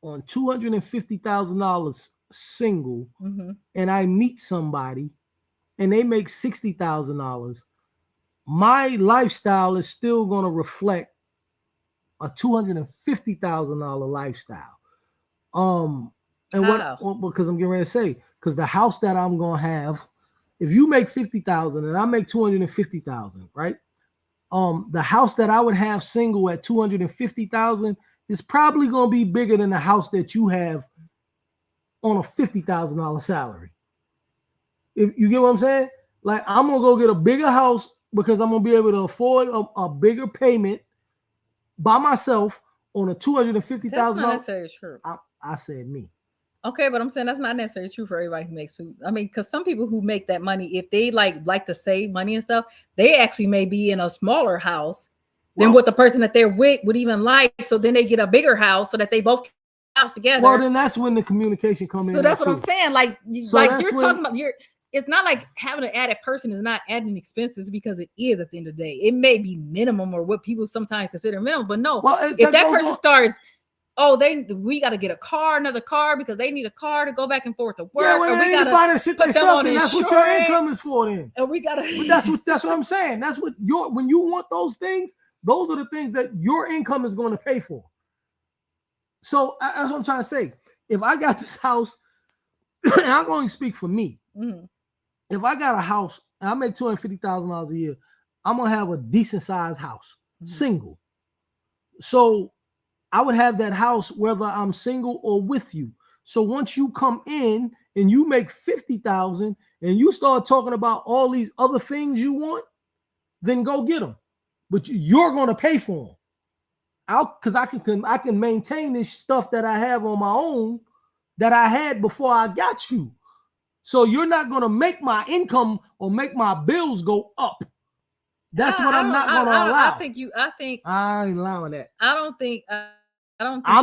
on $250,000 single, and I meet somebody and they make $60,000, my lifestyle is still going to reflect a $250,000 lifestyle. And because I'm getting ready to say, because the house that I'm going to have, if you make $50,000 and I make $250,000, right? The house that I would have single at $250,000 is probably going to be bigger than the house that you have on a $50,000 salary. If you get what I'm saying? Like, I'm going to go get a bigger house because I'm going to be able to afford a bigger payment by myself on a $250,000. That's not necessarily true. I said me. Okay, but I'm saying that's not necessarily true for everybody who makes food. I mean, because some people who make that money, if they like to save money and stuff, they actually may be in a smaller house than what the person that they're with would even like. So then they get a bigger house so that they both house together. Well, then that's when the communication comes in. So that's what I'm saying. Like you're talking about. It's not like having an added person is not adding expenses, because it is at the end of the day. It may be minimum or what people sometimes consider minimum, but no. If that person starts, we got to get another car because they need a car to go back and forth to work. Yeah, well, they need to buy that shit themselves, then that's what your income is for then. And we gotta. But that's what I'm saying. That's what when you want those things, those are the things that your income is going to pay for. So that's what I'm trying to say. If I got this house, and I'm going to speak for me. Mm-hmm. If I got a house and I make $250,000 a year, I'm gonna have a decent sized house, single. So I would have that house whether I'm single or with you. So once you come in and you make $50,000 and you start talking about all these other things you want, then go get them. But you're gonna pay for them. Because I can maintain this stuff that I have on my own. that I had before I got you. So you're not going to make my income or make my bills go up. That's what I'm not going to allow. I ain't allowing that. I'm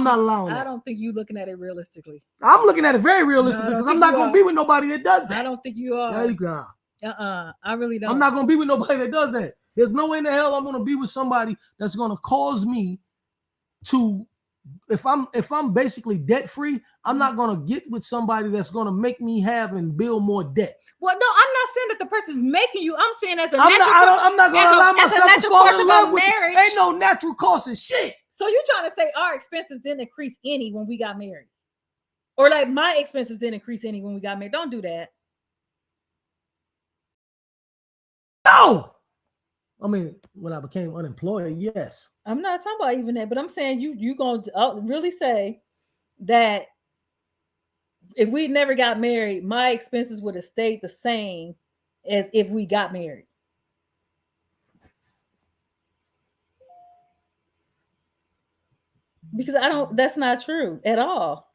not allowing that. I don't think you looking at it realistically. I'm looking at it very realistically because I'm not going to be with nobody that does that. I don't think you are. I really don't. I'm not going to be with nobody that does that. There's no way in the hell I'm going to be with somebody that's going to cause me to, if I'm basically debt free, I'm not going to get with somebody that's going to make me have and build more debt. Well, no, I'm not saying that the person's making you. I'm saying as a I'm not going to allow myself to fall in love with you. Ain't no natural cause of shit. So you trying to say our expenses didn't increase any when we got married? Or like my expenses didn't increase any when we got married? Don't do that. No. I mean, when I became unemployed, yes. I'm not talking about even that, but I'm saying you going to really say that if we never got married, my expenses would have stayed the same as if we got married. Because that's not true at all.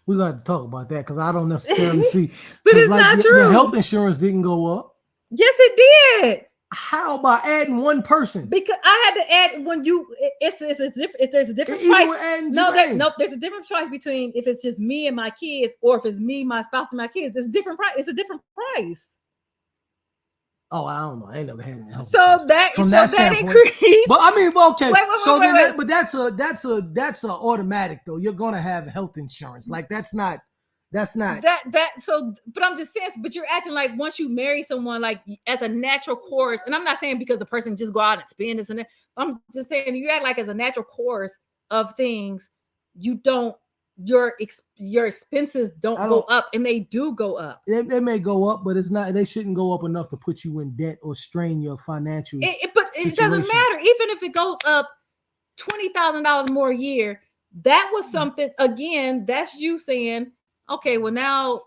We're going to have to talk about that because I don't necessarily see. But it's not true. Your health insurance didn't go up. Yes, it did. How by adding one person? Because I had to add when you it's a different. If there's a different price. No, there's a different price between if it's just me and my kids, or if it's me, my spouse, and my kids. There's a different price. It's a different price. Oh, I don't know. I ain't never had it. So that increased. But I mean, okay. But that's a automatic though. You're gonna have health insurance. Like that's not. So, but I'm just saying. But you're acting like once you marry someone, like as a natural course. And I'm not saying because the person just go out and spend this and that. I'm just saying you act like as a natural course of things, you don't. Your expenses don't go up, and they do go up. They may go up, but it's not. They shouldn't go up enough to put you in debt or strain your financial. But it doesn't matter. Even if it goes up $20,000 more a year, that was something. Again, that's you saying, okay, well now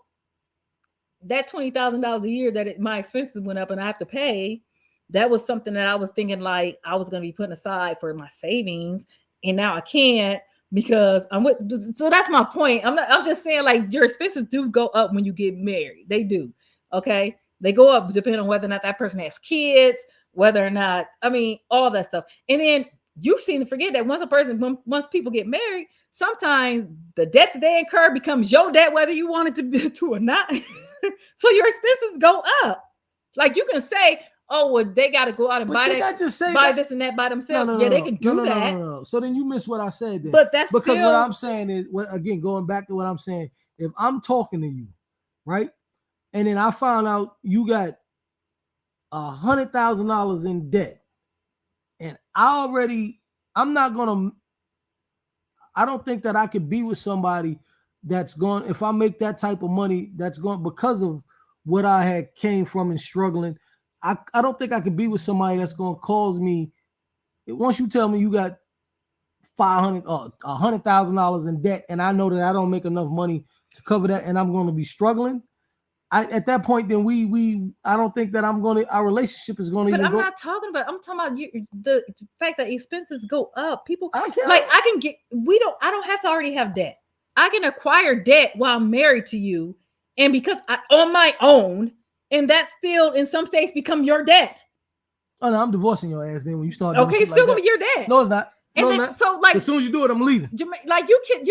that $20,000 a year that my expenses went up and I have to pay. That was something that I was thinking like I was going to be putting aside for my savings, and now I can't. Because so that's my point. I'm just saying like your expenses do go up when you get married. They do. Okay. They go up depending on whether or not that person has kids, whether or not, I mean, all that stuff. And then you seem to forget that once people get married, sometimes the debt that they incur becomes your debt, whether you want it to be to or not. So your expenses go up. Like you can say, oh, well, they got to go out and buy this and that by themselves. No, they can do that. No. So then you miss what I said then. But that's because what I'm saying is, again, going back to what I'm saying, if I'm talking to you, right, and then I found out you got $100,000 in debt, and I don't think that I could be with somebody that's going, if I make that type of money, that's going because of what I had came from and struggling. I don't think I could be with somebody that's going to cause me. Once you tell me you got $100,000 in debt, and I know that I don't make enough money to cover that, and I'm going to be struggling. At that point, then I don't think that our relationship is going to. But I'm not talking about. I'm talking about the fact that expenses go up. People I don't have to already have debt. I can acquire debt while I'm married to you, and because I on my own. And that still, in some states, become your debt. Oh no, I'm divorcing your ass. Then when you start, okay, it's still gonna be your debt. No, it's not. So like, as soon as you do it, I'm leaving. Like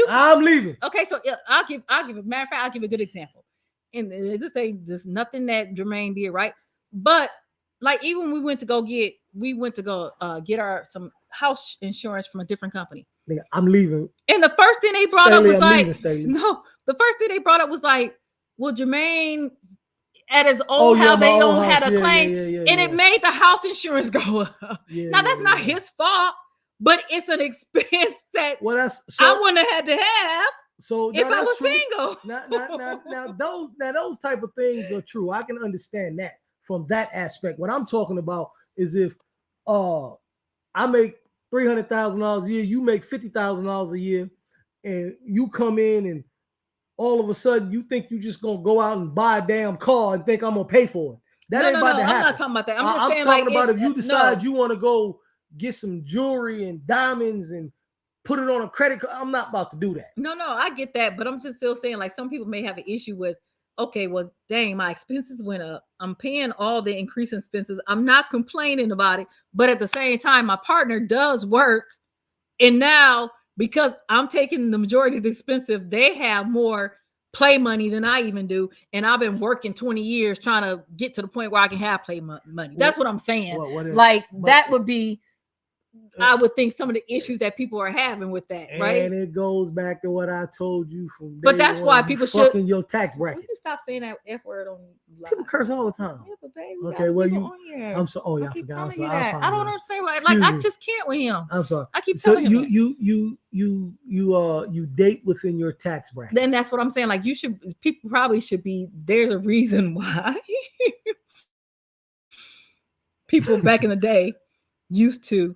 I'm leaving. Okay, so I'll give. Matter of fact, I'll give a good example. And there's nothing that Jermaine did right, but like even we went to go get some house insurance from a different company. Nigga, I'm leaving. And the first thing they brought up was like, no. The first thing they brought up was like, well, Jermaine. At his old house, they don't have a claim, and it made the house insurance go up. Now that's not his fault, but it's an expense that I wouldn't have had to have. So if I was single. Now those type of things are true. I can understand that from that aspect. What I'm talking about is if I make $300,000 a year, you make $50,000 a year, and you come in and all of a sudden you think you just gonna go out and buy a damn car and think I'm gonna pay for it. That ain't about to happen. I'm not talking about that. I'm talking about if you decide you want to go get some jewelry and diamonds and put it on a credit card. I'm not about to do that. No, I get that, but I'm just still saying, like, some people may have an issue with, okay, well, dang, my expenses went up. I'm paying all the increased expenses. I'm not complaining about it, but at the same time, my partner does work, and now because I'm taking the majority of the expensive, they have more play money than I even do, and I've been working 20 years trying to get to the point where I can have play money. That's what I'm saying. That would be, I would think, some of the issues that people are having with that, right? And it goes back to what I told you from. But that's why people should your tax bracket. You stop saying that F word on live. People curse all the time. Yeah, but baby, okay, well you. I'm so. Oh yeah, I forgot. I'm sorry. I don't understand why. Like, I just can't with him. I'm sorry. I keep telling him. You date within your tax bracket. Then that's what I'm saying. Like, people probably should be. There's a reason why people back in the day used to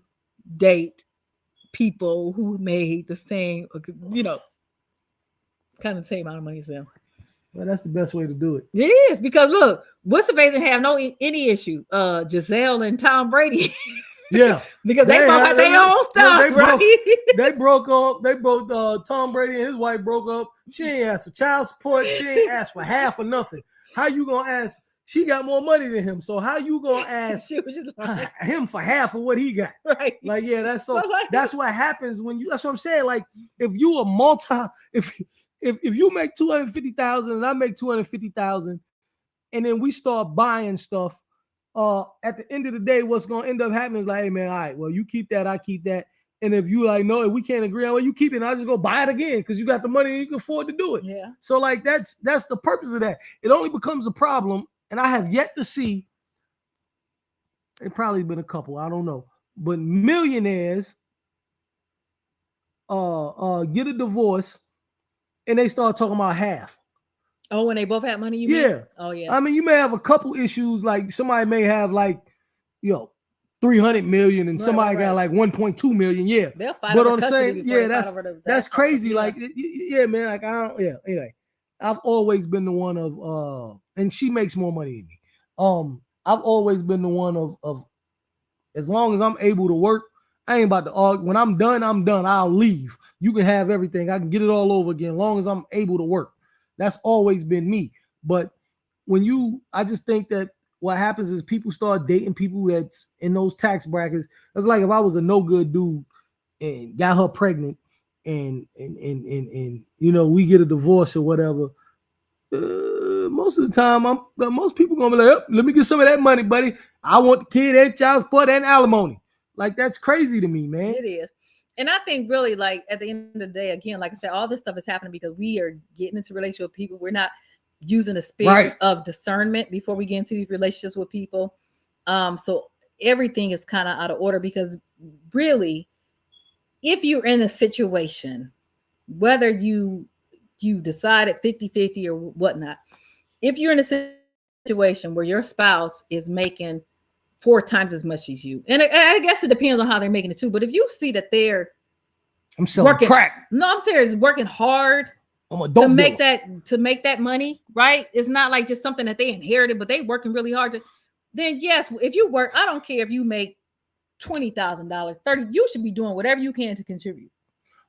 date people who made the same, kind of the same amount of money as them. Well, that's the best way to do it. It is, because look, what's the face have any issue? Giselle and Tom Brady. Yeah, because they both had their own stuff, right? They broke up. They both Tom Brady and his wife broke up. She ain't asked for child support. She ain't asked for half or nothing. How you gonna ask? She got more money than him, so how you gonna ask him for half of what he got? Right? Like, yeah, that's so. That's what happens when you. That's what I'm saying. Like, if you a if you make 250,000 and I make 250,000, and then we start buying stuff, at the end of the day, what's gonna end up happening is like, hey man, all right, well, you keep that, I keep that. And if you like, no, if we can't agree on what you keep it, and I'll just go buy it again because you got the money and you can afford to do it. Yeah. So like that's the purpose of that. It only becomes a problem, and I have yet to see. It probably been a couple, I don't know, but millionaires get a divorce and they start talking about half. Oh, when they both have money, you mean? Yeah. Oh, yeah. I mean, you may have a couple issues, like somebody may have like, 300 million and somebody got like 1.2 million. Yeah. They'll fight but over on the same, yeah, that's crazy. Yeah. Like, yeah, man, like anyway, I've always been the one of, and she makes more money than me. I've always been the one of as long as I'm able to work, I ain't about to argue. When I'm done, I'll leave. You can have everything. I can get it all over again as long as I'm able to work. That's always been me. But I just think that what happens is people start dating people that's in those tax brackets. It's like if I was a no good dude and got her pregnant and we get a divorce or whatever. Most of the time, most people gonna be like, oh, let me get some of that money, buddy. I want the kid and child support and alimony. Like, that's crazy to me, man. It is. And I think really, like, at the end of the day, again, like I said, all this stuff is happening because we are getting into relationships with people. We're not using the spirit of discernment before we get into these relationships with people. So everything is kind of out of order because really, if you're in a situation, whether you decided 50-50 or whatnot, if you're in a situation where your spouse is making 4 times as much as you, and I guess it depends on how they're making it too, but if you see that they're working crack. No, I'm serious, working hard to make that money, right? It's not like just something that they inherited, but they working really hard then yes, if you work, I don't care if you make $20,000, 30, you should be doing whatever you can to contribute.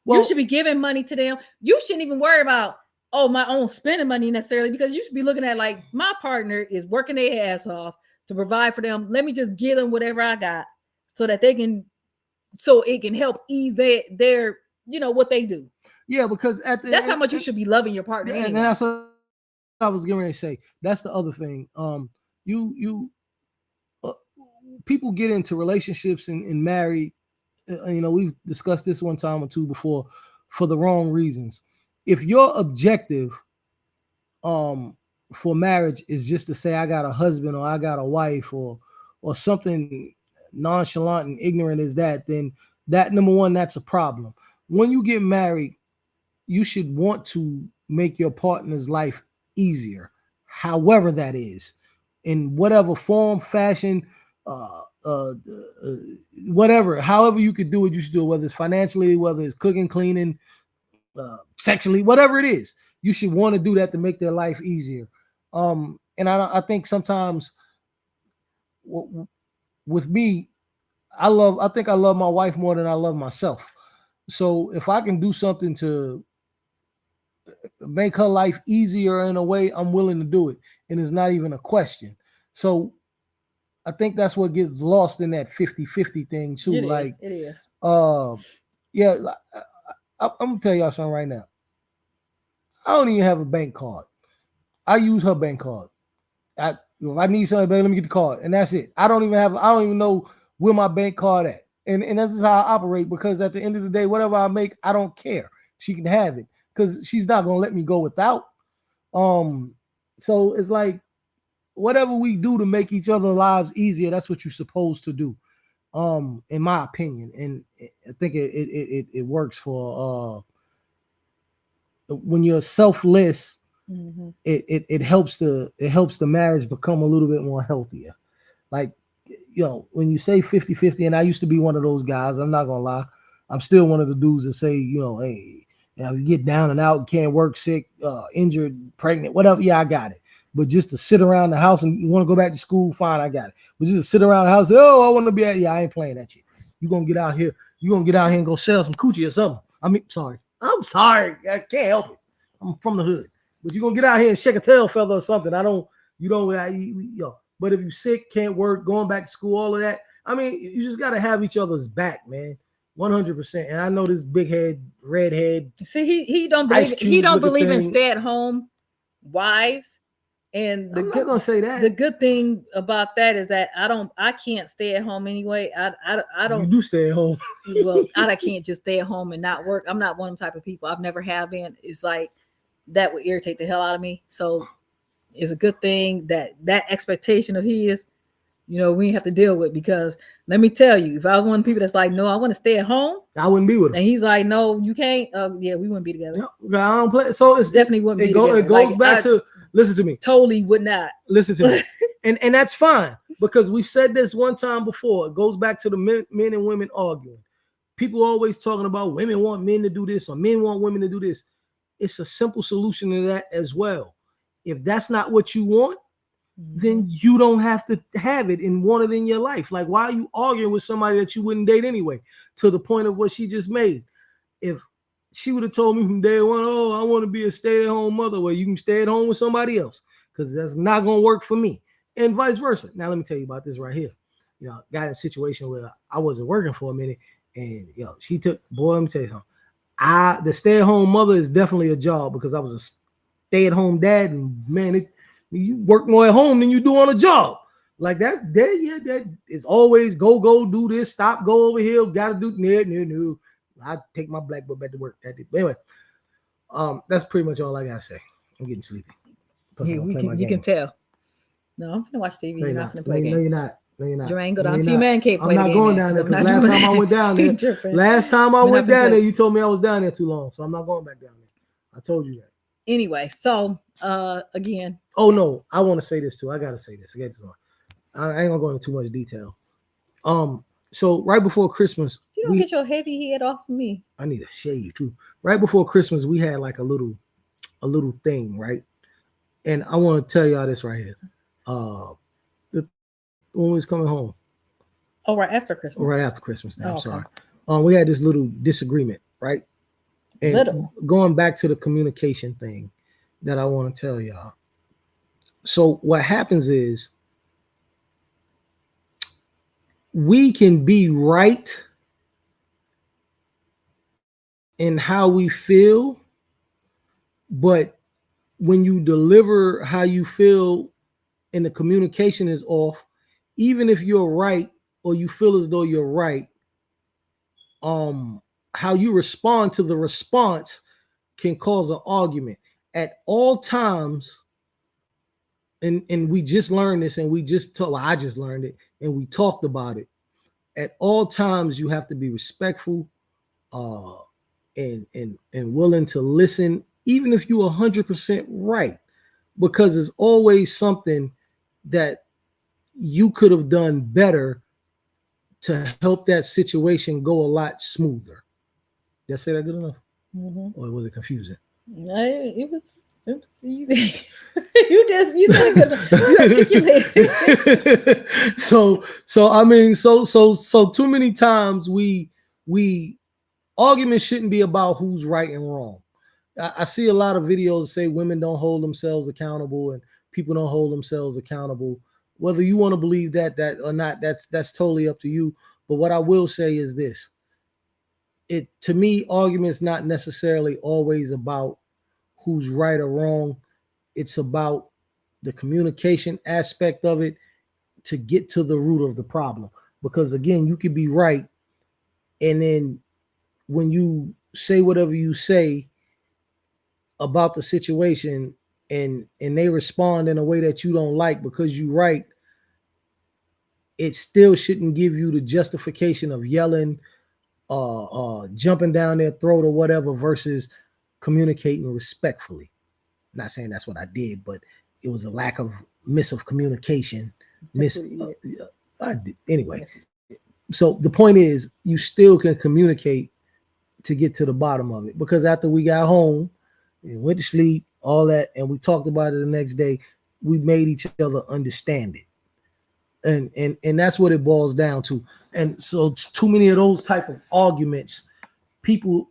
Well, you should be giving money to them. You shouldn't even worry about, my own spending money necessarily, because you should be looking at like, my partner is working their ass off to provide for them. Let me just give them whatever I got so that it can help ease their what they do. Yeah, because that's how much you should be loving your partner. And that's what I was getting ready to say. That's the other thing. People get into relationships and marry. We've discussed this one time or two before for the wrong reasons. If your objective for marriage is just to say I got a husband or I got a wife or something nonchalant and ignorant as that, then that, number one, that's a problem. When you get married, you should want to make your partner's life easier, however that is, in whatever form, fashion, whatever, however you could do it, you should do it, whether it's financially, whether it's cooking, cleaning, sexually, whatever it is, you should want to do that to make their life easier. And I think sometimes with me, I think I love my wife more than I love myself. So if I can do something to make her life easier in a way, I'm willing to do it. And it's not even a question. So I think that's what gets lost in that 50-50 thing too. It is. Yeah, I'm gonna tell y'all something right now. I don't even have a bank card. I use her bank card. If I need something, baby, let me get the card, and that's it. I don't even know where my bank card at, and that's just how I operate. Because at the end of the day, whatever I make, I don't care. She can have it because she's not gonna let me go without. So it's like whatever we do to make each other's lives easier, that's what you're supposed to do. In my opinion, and I think it works for when you're selfless. Mm-hmm. It helps the marriage become a little bit more healthier. Like, when you say 50-50, and I used to be one of those guys, I'm not gonna lie, I'm still one of the dudes that say, hey, you get down and out, can't work, sick, injured, pregnant, whatever, yeah, I got it. But just to sit around the house and you want to go back to school, fine, I got it. But just to sit around the house, I want to be I ain't playing that shit. You're gonna get out here and go sell some coochie or something. I'm sorry, I can't help it. I'm from the hood. But you're gonna get out here and shake a tail feather or something. But if you're sick, can't work, going back to school, all of that, I mean, you just gotta have each other's back, man. 100%. And I know this big head, redhead. See, he don't believe in stay-at-home wives. And I'm not gonna say that. The good thing about that is that I can't stay at home anyway. I don't. You do stay at home. Well, I can't just stay at home and not work. I'm not one of them type of people. I've never have been. It's like that would irritate the hell out of me. So it's a good thing that expectation of his, we have to deal with, because let me tell you, if I was one of the people that's like, no, I want to stay at home, I wouldn't be with him. And he's like, no, you can't. Yeah, we wouldn't be together. I don't play. So it's definitely wouldn't be together. It goes back to, listen to me. Totally would not. Listen to me. And that's fine, because we've said this one time before. It goes back to the men and women arguing. People always talking about women want men to do this or men want women to do this. It's a simple solution to that as well. If that's not what you want, then you don't have to have it and want it in your life. Like, why are you arguing with somebody that you wouldn't date anyway? To the point of what she just made. If she would have told me from day one, I want to be a stay-at-home mother, well, you can stay at home with somebody else, because that's not going to work for me, and vice versa. Now, let me tell you about this right here. Got in a situation where I wasn't working for a minute, and she took, boy, let me tell you something. The stay-at-home mother is definitely a job, because I was a stay-at-home dad, and man, you work more at home than you do on a job. Like that is always go do this, stop, go over here, gotta do no. I take my black book back to work. But anyway, that's pretty much all I gotta say. I'm getting sleepy. You can tell. No, I'm gonna watch TV. You're not gonna play games. No, you're not. No, you're not. Jermaine, go down to your man cave. I'm not going down there, because last time I went down there, you told me I was down there too long, so I'm not going back down there. I told you that. Anyway, so again. Oh no, I want to say this too. I gotta say this. I get this on. I ain't gonna go into too much detail. So right before Christmas, you don't get your heavy head off of me. I need a shave too. Right before Christmas, we had like a little thing, right? And I want to tell y'all this right here. When we was coming home. Oh, right after Christmas. Right after Christmas. Now, I'm sorry. We had this little disagreement, right? And going back to the communication thing that I want to tell y'all. So what happens is we can be right in how we feel, but when you deliver how you feel and the communication is off, even if you're right or you feel as though you're right, how you respond to the response can cause an argument. At all times, and we just learned this, and I just learned it, and we talked about it. At all times, you have to be respectful, and willing to listen, even if you're 100% right, because there's always something that you could have done better to help that situation go a lot smoother. Did I say that good enough? Or was it confusing? No, it was you said good enough. You articulated. So I mean, so too many times we arguments shouldn't be about who's right and wrong. I see a lot of videos say women don't hold themselves accountable and people don't hold themselves accountable. Whether you want to believe that or not, that's totally up to you. But what I will say is this: to me, arguments not necessarily always about who's right or wrong. It's about the communication aspect of it to get to the root of the problem. Because again, you could be right, and then when you say whatever you say about the situation and they respond in a way that you don't like because you're right, it still shouldn't give you the justification of yelling, jumping down their throat or whatever versus communicating respectfully. Not saying that's what I did, but it was a lack of communication. I did anyway. So the point is, you still can communicate to get to the bottom of it. Because after we got home and went to sleep, all that, and we talked about it the next day, we made each other understand it. And that's what it boils down to. And so too many of those type of arguments, people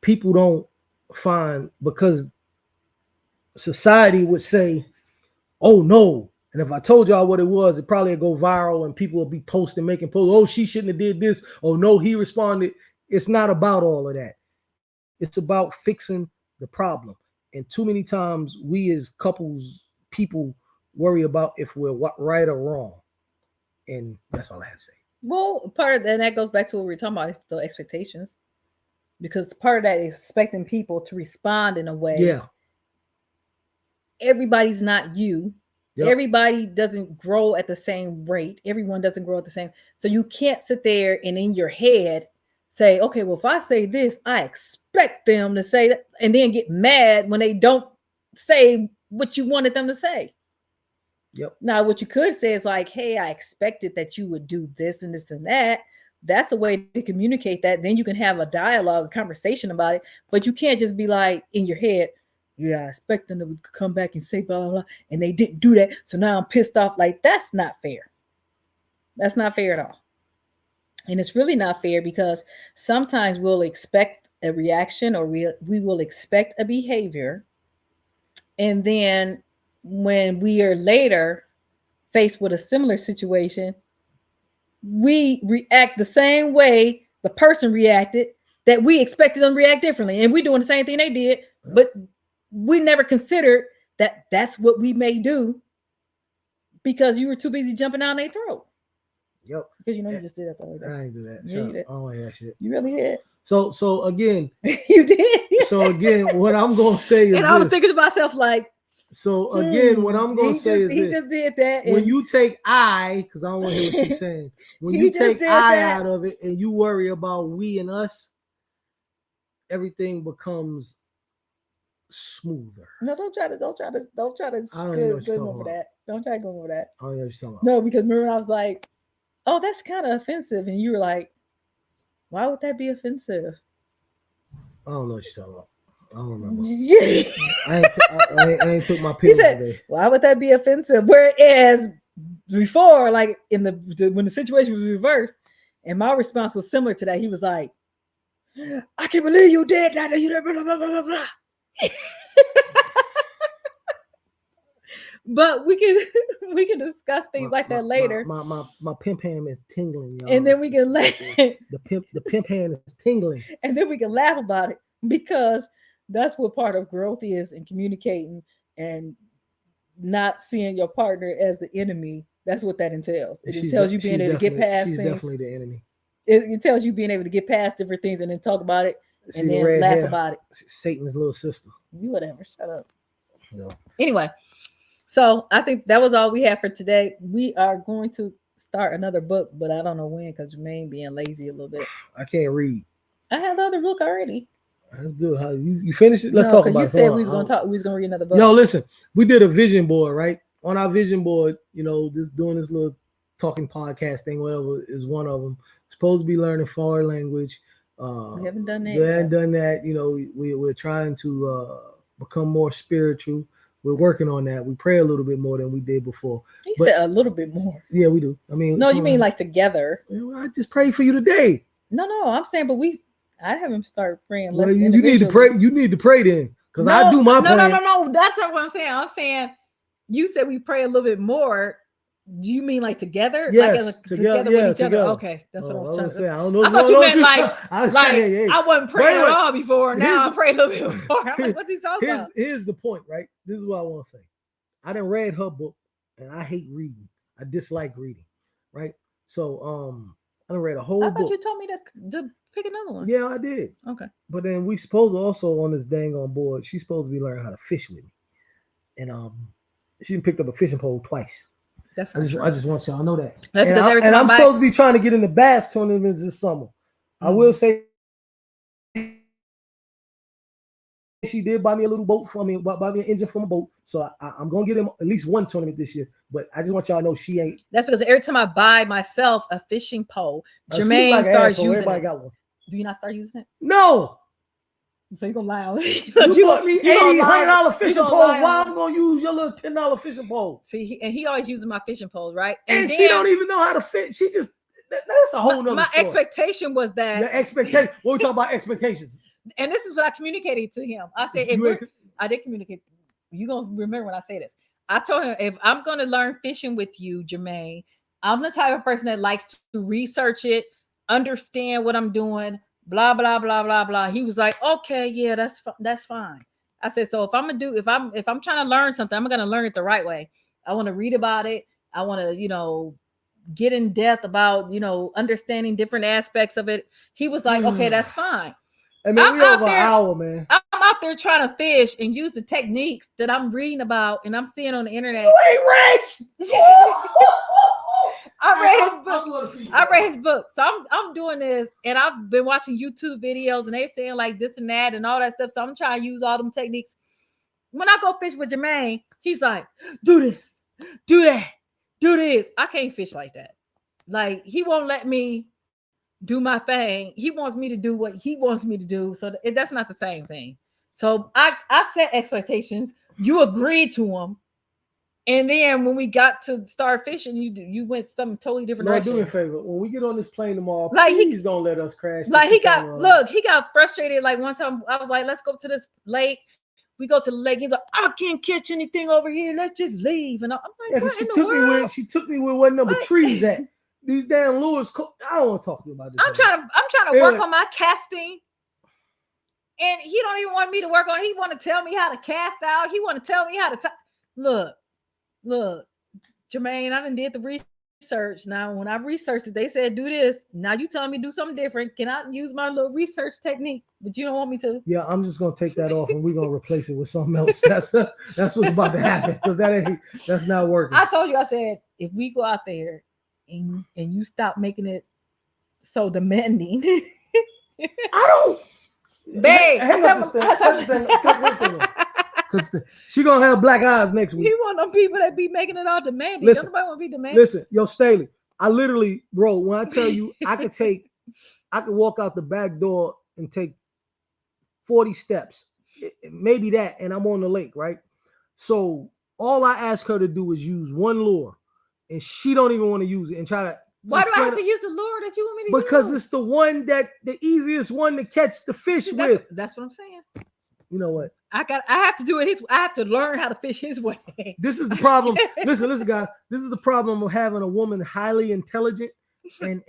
don't find, because society would say, oh no. And if I told y'all what it was, it probably would go viral and people would be posting, making posts. Oh, she shouldn't have did this. Oh no, he responded. It's not about all of that. It's about fixing the problem. And too many times we as couples, people worry about if we're right or wrong. And that's all I have to say. Well, part of that, and that goes back to what we were talking about, the expectations. Because part of that is expecting people to respond in a way. Yeah. Everybody's not you. Yep. Everybody doesn't grow at the same rate. Everyone doesn't grow at the same. So you can't sit there and in your head say, okay, well, if I say this, I expect them to say that, and then get mad when they don't say what you wanted them to say. Yep. Now, what you could say is like, hey, I expected that you would do this and this and that. That's a way to communicate that. Then you can have a dialogue, a conversation about it. But you can't just be like in your head, yeah, I expect them to come back and say blah, blah, blah, and they didn't do that. So now I'm pissed off. Like, that's not fair. That's not fair at all. And it's really not fair because sometimes we'll expect a reaction or we will expect a behavior. And then when we are later faced with a similar situation, we react the same way the person reacted that we expected them to react differently. And we're doing the same thing they did, but we never considered that that's what we may do because you were too busy jumping down their throat. Yep. Because you just did that. I ain't do that. Yeah, you did. I don't want to hear that shit. You really did. So again, you did. So again, what I'm gonna say is, and I was thinking to myself like. So again, what I'm gonna say is he this: just did that. When you take I, because I don't want to hear what she's saying. When you take I out of it and you worry about we and us, everything becomes smoother. No, don't try to. I don't know what you're talking over about. that. Don't try to go over that. I don't know what you're talking about. No, because remember I was like, oh, that's kind of offensive, and you were like, why would that be offensive? I don't know what you're talking about. I don't remember. Yeah. I ain't took my pills today. Why would that be offensive? Whereas before, like in when the situation was reversed, and my response was similar to that, he was like, "I can't believe you did that." You blah blah blah blah blah. But we can discuss things like that later. My pimp hand is tingling, y'all. And then we can laugh. The pimp hand is tingling. And then we can laugh about it because that's what part of growth is in communicating and not seeing your partner as the enemy. That's what that entails. It tells you being able to get past things. She's definitely the enemy. It tells you being able to get past different things and then talk about it and then laugh about it. Satan's little sister. You whatever. Shut up. No. Anyway, so I think that was all we have for today. We are going to start another book, but I don't know when because Jermaine being lazy a little bit. I can't read. I have the other book already. That's good. How you finished it? Let's talk about it. You said we was gonna talk. We was gonna read another book. Yo, listen. We did a vision board, right? On our vision board, doing this little talking podcast thing, whatever, is one of them. Supposed to be learning foreign language. We haven't done that. We haven't done that. We're trying to become more spiritual. We're working on that. We pray a little bit more than we did before. You said a little bit more. Yeah, we do. I mean, no, you mean like together? I just prayed for you today. No, I'm saying, but I have him start praying. Well, less you need to pray. individually. You need to pray then, because No, I do my no, praying. no. That's not what I'm saying. I'm saying you said we pray a little bit more. Do you mean like together? Yes, like together, with each together. other. Okay, that's what I was trying to say. say. I don't know. I thought you meant like I was saying, hey, I wasn't praying at all before. Now I pray a little bit more. I'm like, what's he talking about? Here's the point, right? This is what I want to say. I done read her book, and I hate reading. I dislike reading, right? So I done read a whole I book. thought you told me to pick another one. Yeah, I did. Okay. But then we supposed to also on this dang on board. She's supposed to be learning how to fish with me, and she picked up a fishing pole twice. That's I just want y'all to know that. That's and because I'm supposed to be trying to get in the bass tournaments this summer. I will say she did buy me a little boat for me, buy me an engine from a boat. So I'm gonna get him at least one tournament this year. But I just want y'all to know she ain't. That's because every time I buy myself a fishing pole, Jermaine starts using everybody it. got one. Do you not start using it? No. So you're gonna lie on me. You bought me $80-$100 fishing pole. Why I'm gonna use your little $10 fishing pole? See, and he always uses my fishing poles, right? And she don't even know how to fish. She just that's a whole nother story. My expectation was that the expectation. What we talking about expectations? And this is what I communicated to him. I said, I did communicate. You're gonna remember when I say this. I told him, if I'm gonna learn fishing with you, Jermaine, I'm the type of person that likes to research it, understand what I'm doing, blah blah blah blah blah. He was like, okay, yeah, that's fine. I said, so if I'm trying to learn something, I'm gonna learn it the right way. I want to read about it. I want to, get in depth about, understanding different aspects of it. He was like, okay, that's fine. I mean, we over an hour, man. I'm out there trying to fish and use the techniques that I'm reading about and I'm seeing on the internet. You ain't rich. I read his book. So I'm doing this, and I've been watching YouTube videos, and they saying like this and that and all that stuff. So I'm trying to use all them techniques. When I go fish with Jermaine, he's like, do this, do that, do this. I can't fish like that. Like, he won't let me do my thing. He wants me to do what he wants me to do. So that's not the same thing. So I set expectations. You agreed to them. And then when we got to start fishing, you went something totally different direction. Do me a favor. When we get on this plane tomorrow, please don't let us crash. Like, he got frustrated. Like, one time I was like, let's go to this lake. We go to the lake. He's like, I can't catch anything over here. Let's just leave. And I'm like, yeah, she took me where what number trees at. These damn lures. I don't want to talk to you about this. I'm trying to work on my casting. And he don't even want me to work on it. He want to tell me how to cast out. He want to tell me how to look, Jermaine, I done did the research. Now, when I researched it, they said do this. Now you telling me do something different. Can I use my little research technique? But you don't want me to. Yeah, I'm just gonna take that off and we're gonna replace it with something else. That's what's about to happen, because that's not working. I told you, I said, if we go out there and you stop making it so demanding. I don't. Babe, hang up this thing. Because she gonna have black eyes next week. He want them people that be making it all demanding. Listen, nobody want to be demanding. Listen, yo, Staley, I literally, bro, when I tell you I could walk out the back door and take 40 steps, maybe that, and I'm on the lake, right? So all I ask her to do is use one lure, and she don't even want to use it and try to. Why do I have to use the lure that you want me to use? Because it's the one the easiest one to catch the fish with. That's what I'm saying. You know what? I have to do it I have to learn how to fish his way. This is the problem. listen, guys. This is the problem of having a woman highly intelligent and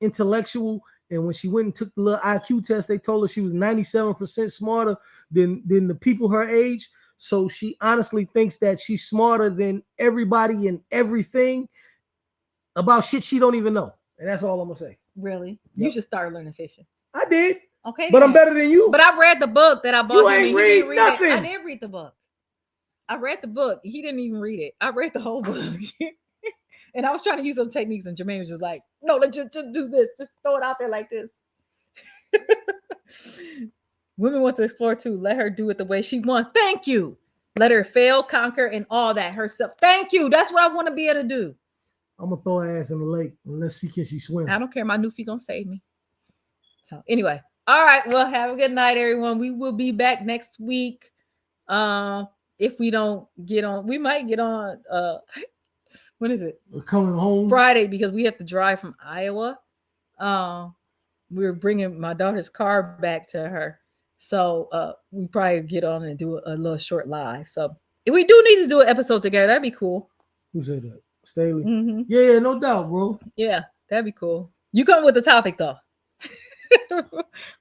intellectual. And when she went and took the little IQ test, they told her she was 97% smarter than the people her age. So she honestly thinks that she's smarter than everybody and everything about shit she don't even know. And that's all I'm gonna say. Really? Yep. You should start learning fishing. I did. Okay. But then. I'm better than you. But I read the book that I bought. You ain't read nothing. I did read the book. I read the book. He didn't even read it. I read the whole book. And I was trying to use some techniques, and Jermaine was just like, no, let's just do this. Just throw it out there like this. Women want to explore too. Let her do it the way she wants. Thank you. Let her fail, conquer, and all that herself. Thank you. That's what I want to be able to do. I'm gonna throw her ass in the lake and let's see can she swim. I don't care. My new feet gonna save me. So anyway, all right. Well, have a good night, everyone. We will be back next week. If we don't get on, we might get on. When is it? We're coming home Friday because we have to drive from Iowa. we were bringing my daughter's car back to her. So we probably get on and do a little short live. So if we do need to do an episode together, that'd be cool. Who said that? Staley? Mm-hmm. Yeah, no doubt, bro. Yeah, that'd be cool. You come with the topic though.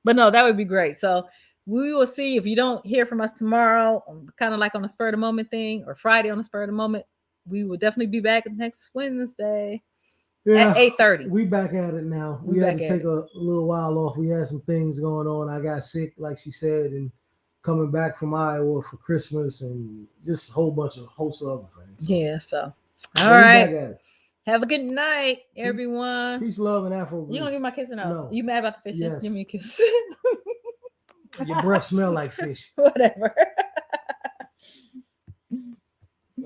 But no, that would be great. So we will see if you don't hear from us tomorrow, kind of like on the spur of the moment thing, or Friday on the spur of the moment. We will definitely be back next Wednesday Yeah, at 8:30. we back at it now. We We had back to at take a little while off. We had some things going on. I got sick, like she said, and coming back from Iowa for Christmas and just a host of other things. So, Yeah, so but all we right. back at it. Have a good night, everyone. Peace, love, and Afro. You gonna give me my kiss or no? No. You mad about the fish? Yes. Give me a kiss. Your breath smell like fish. Whatever.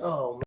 Oh, man.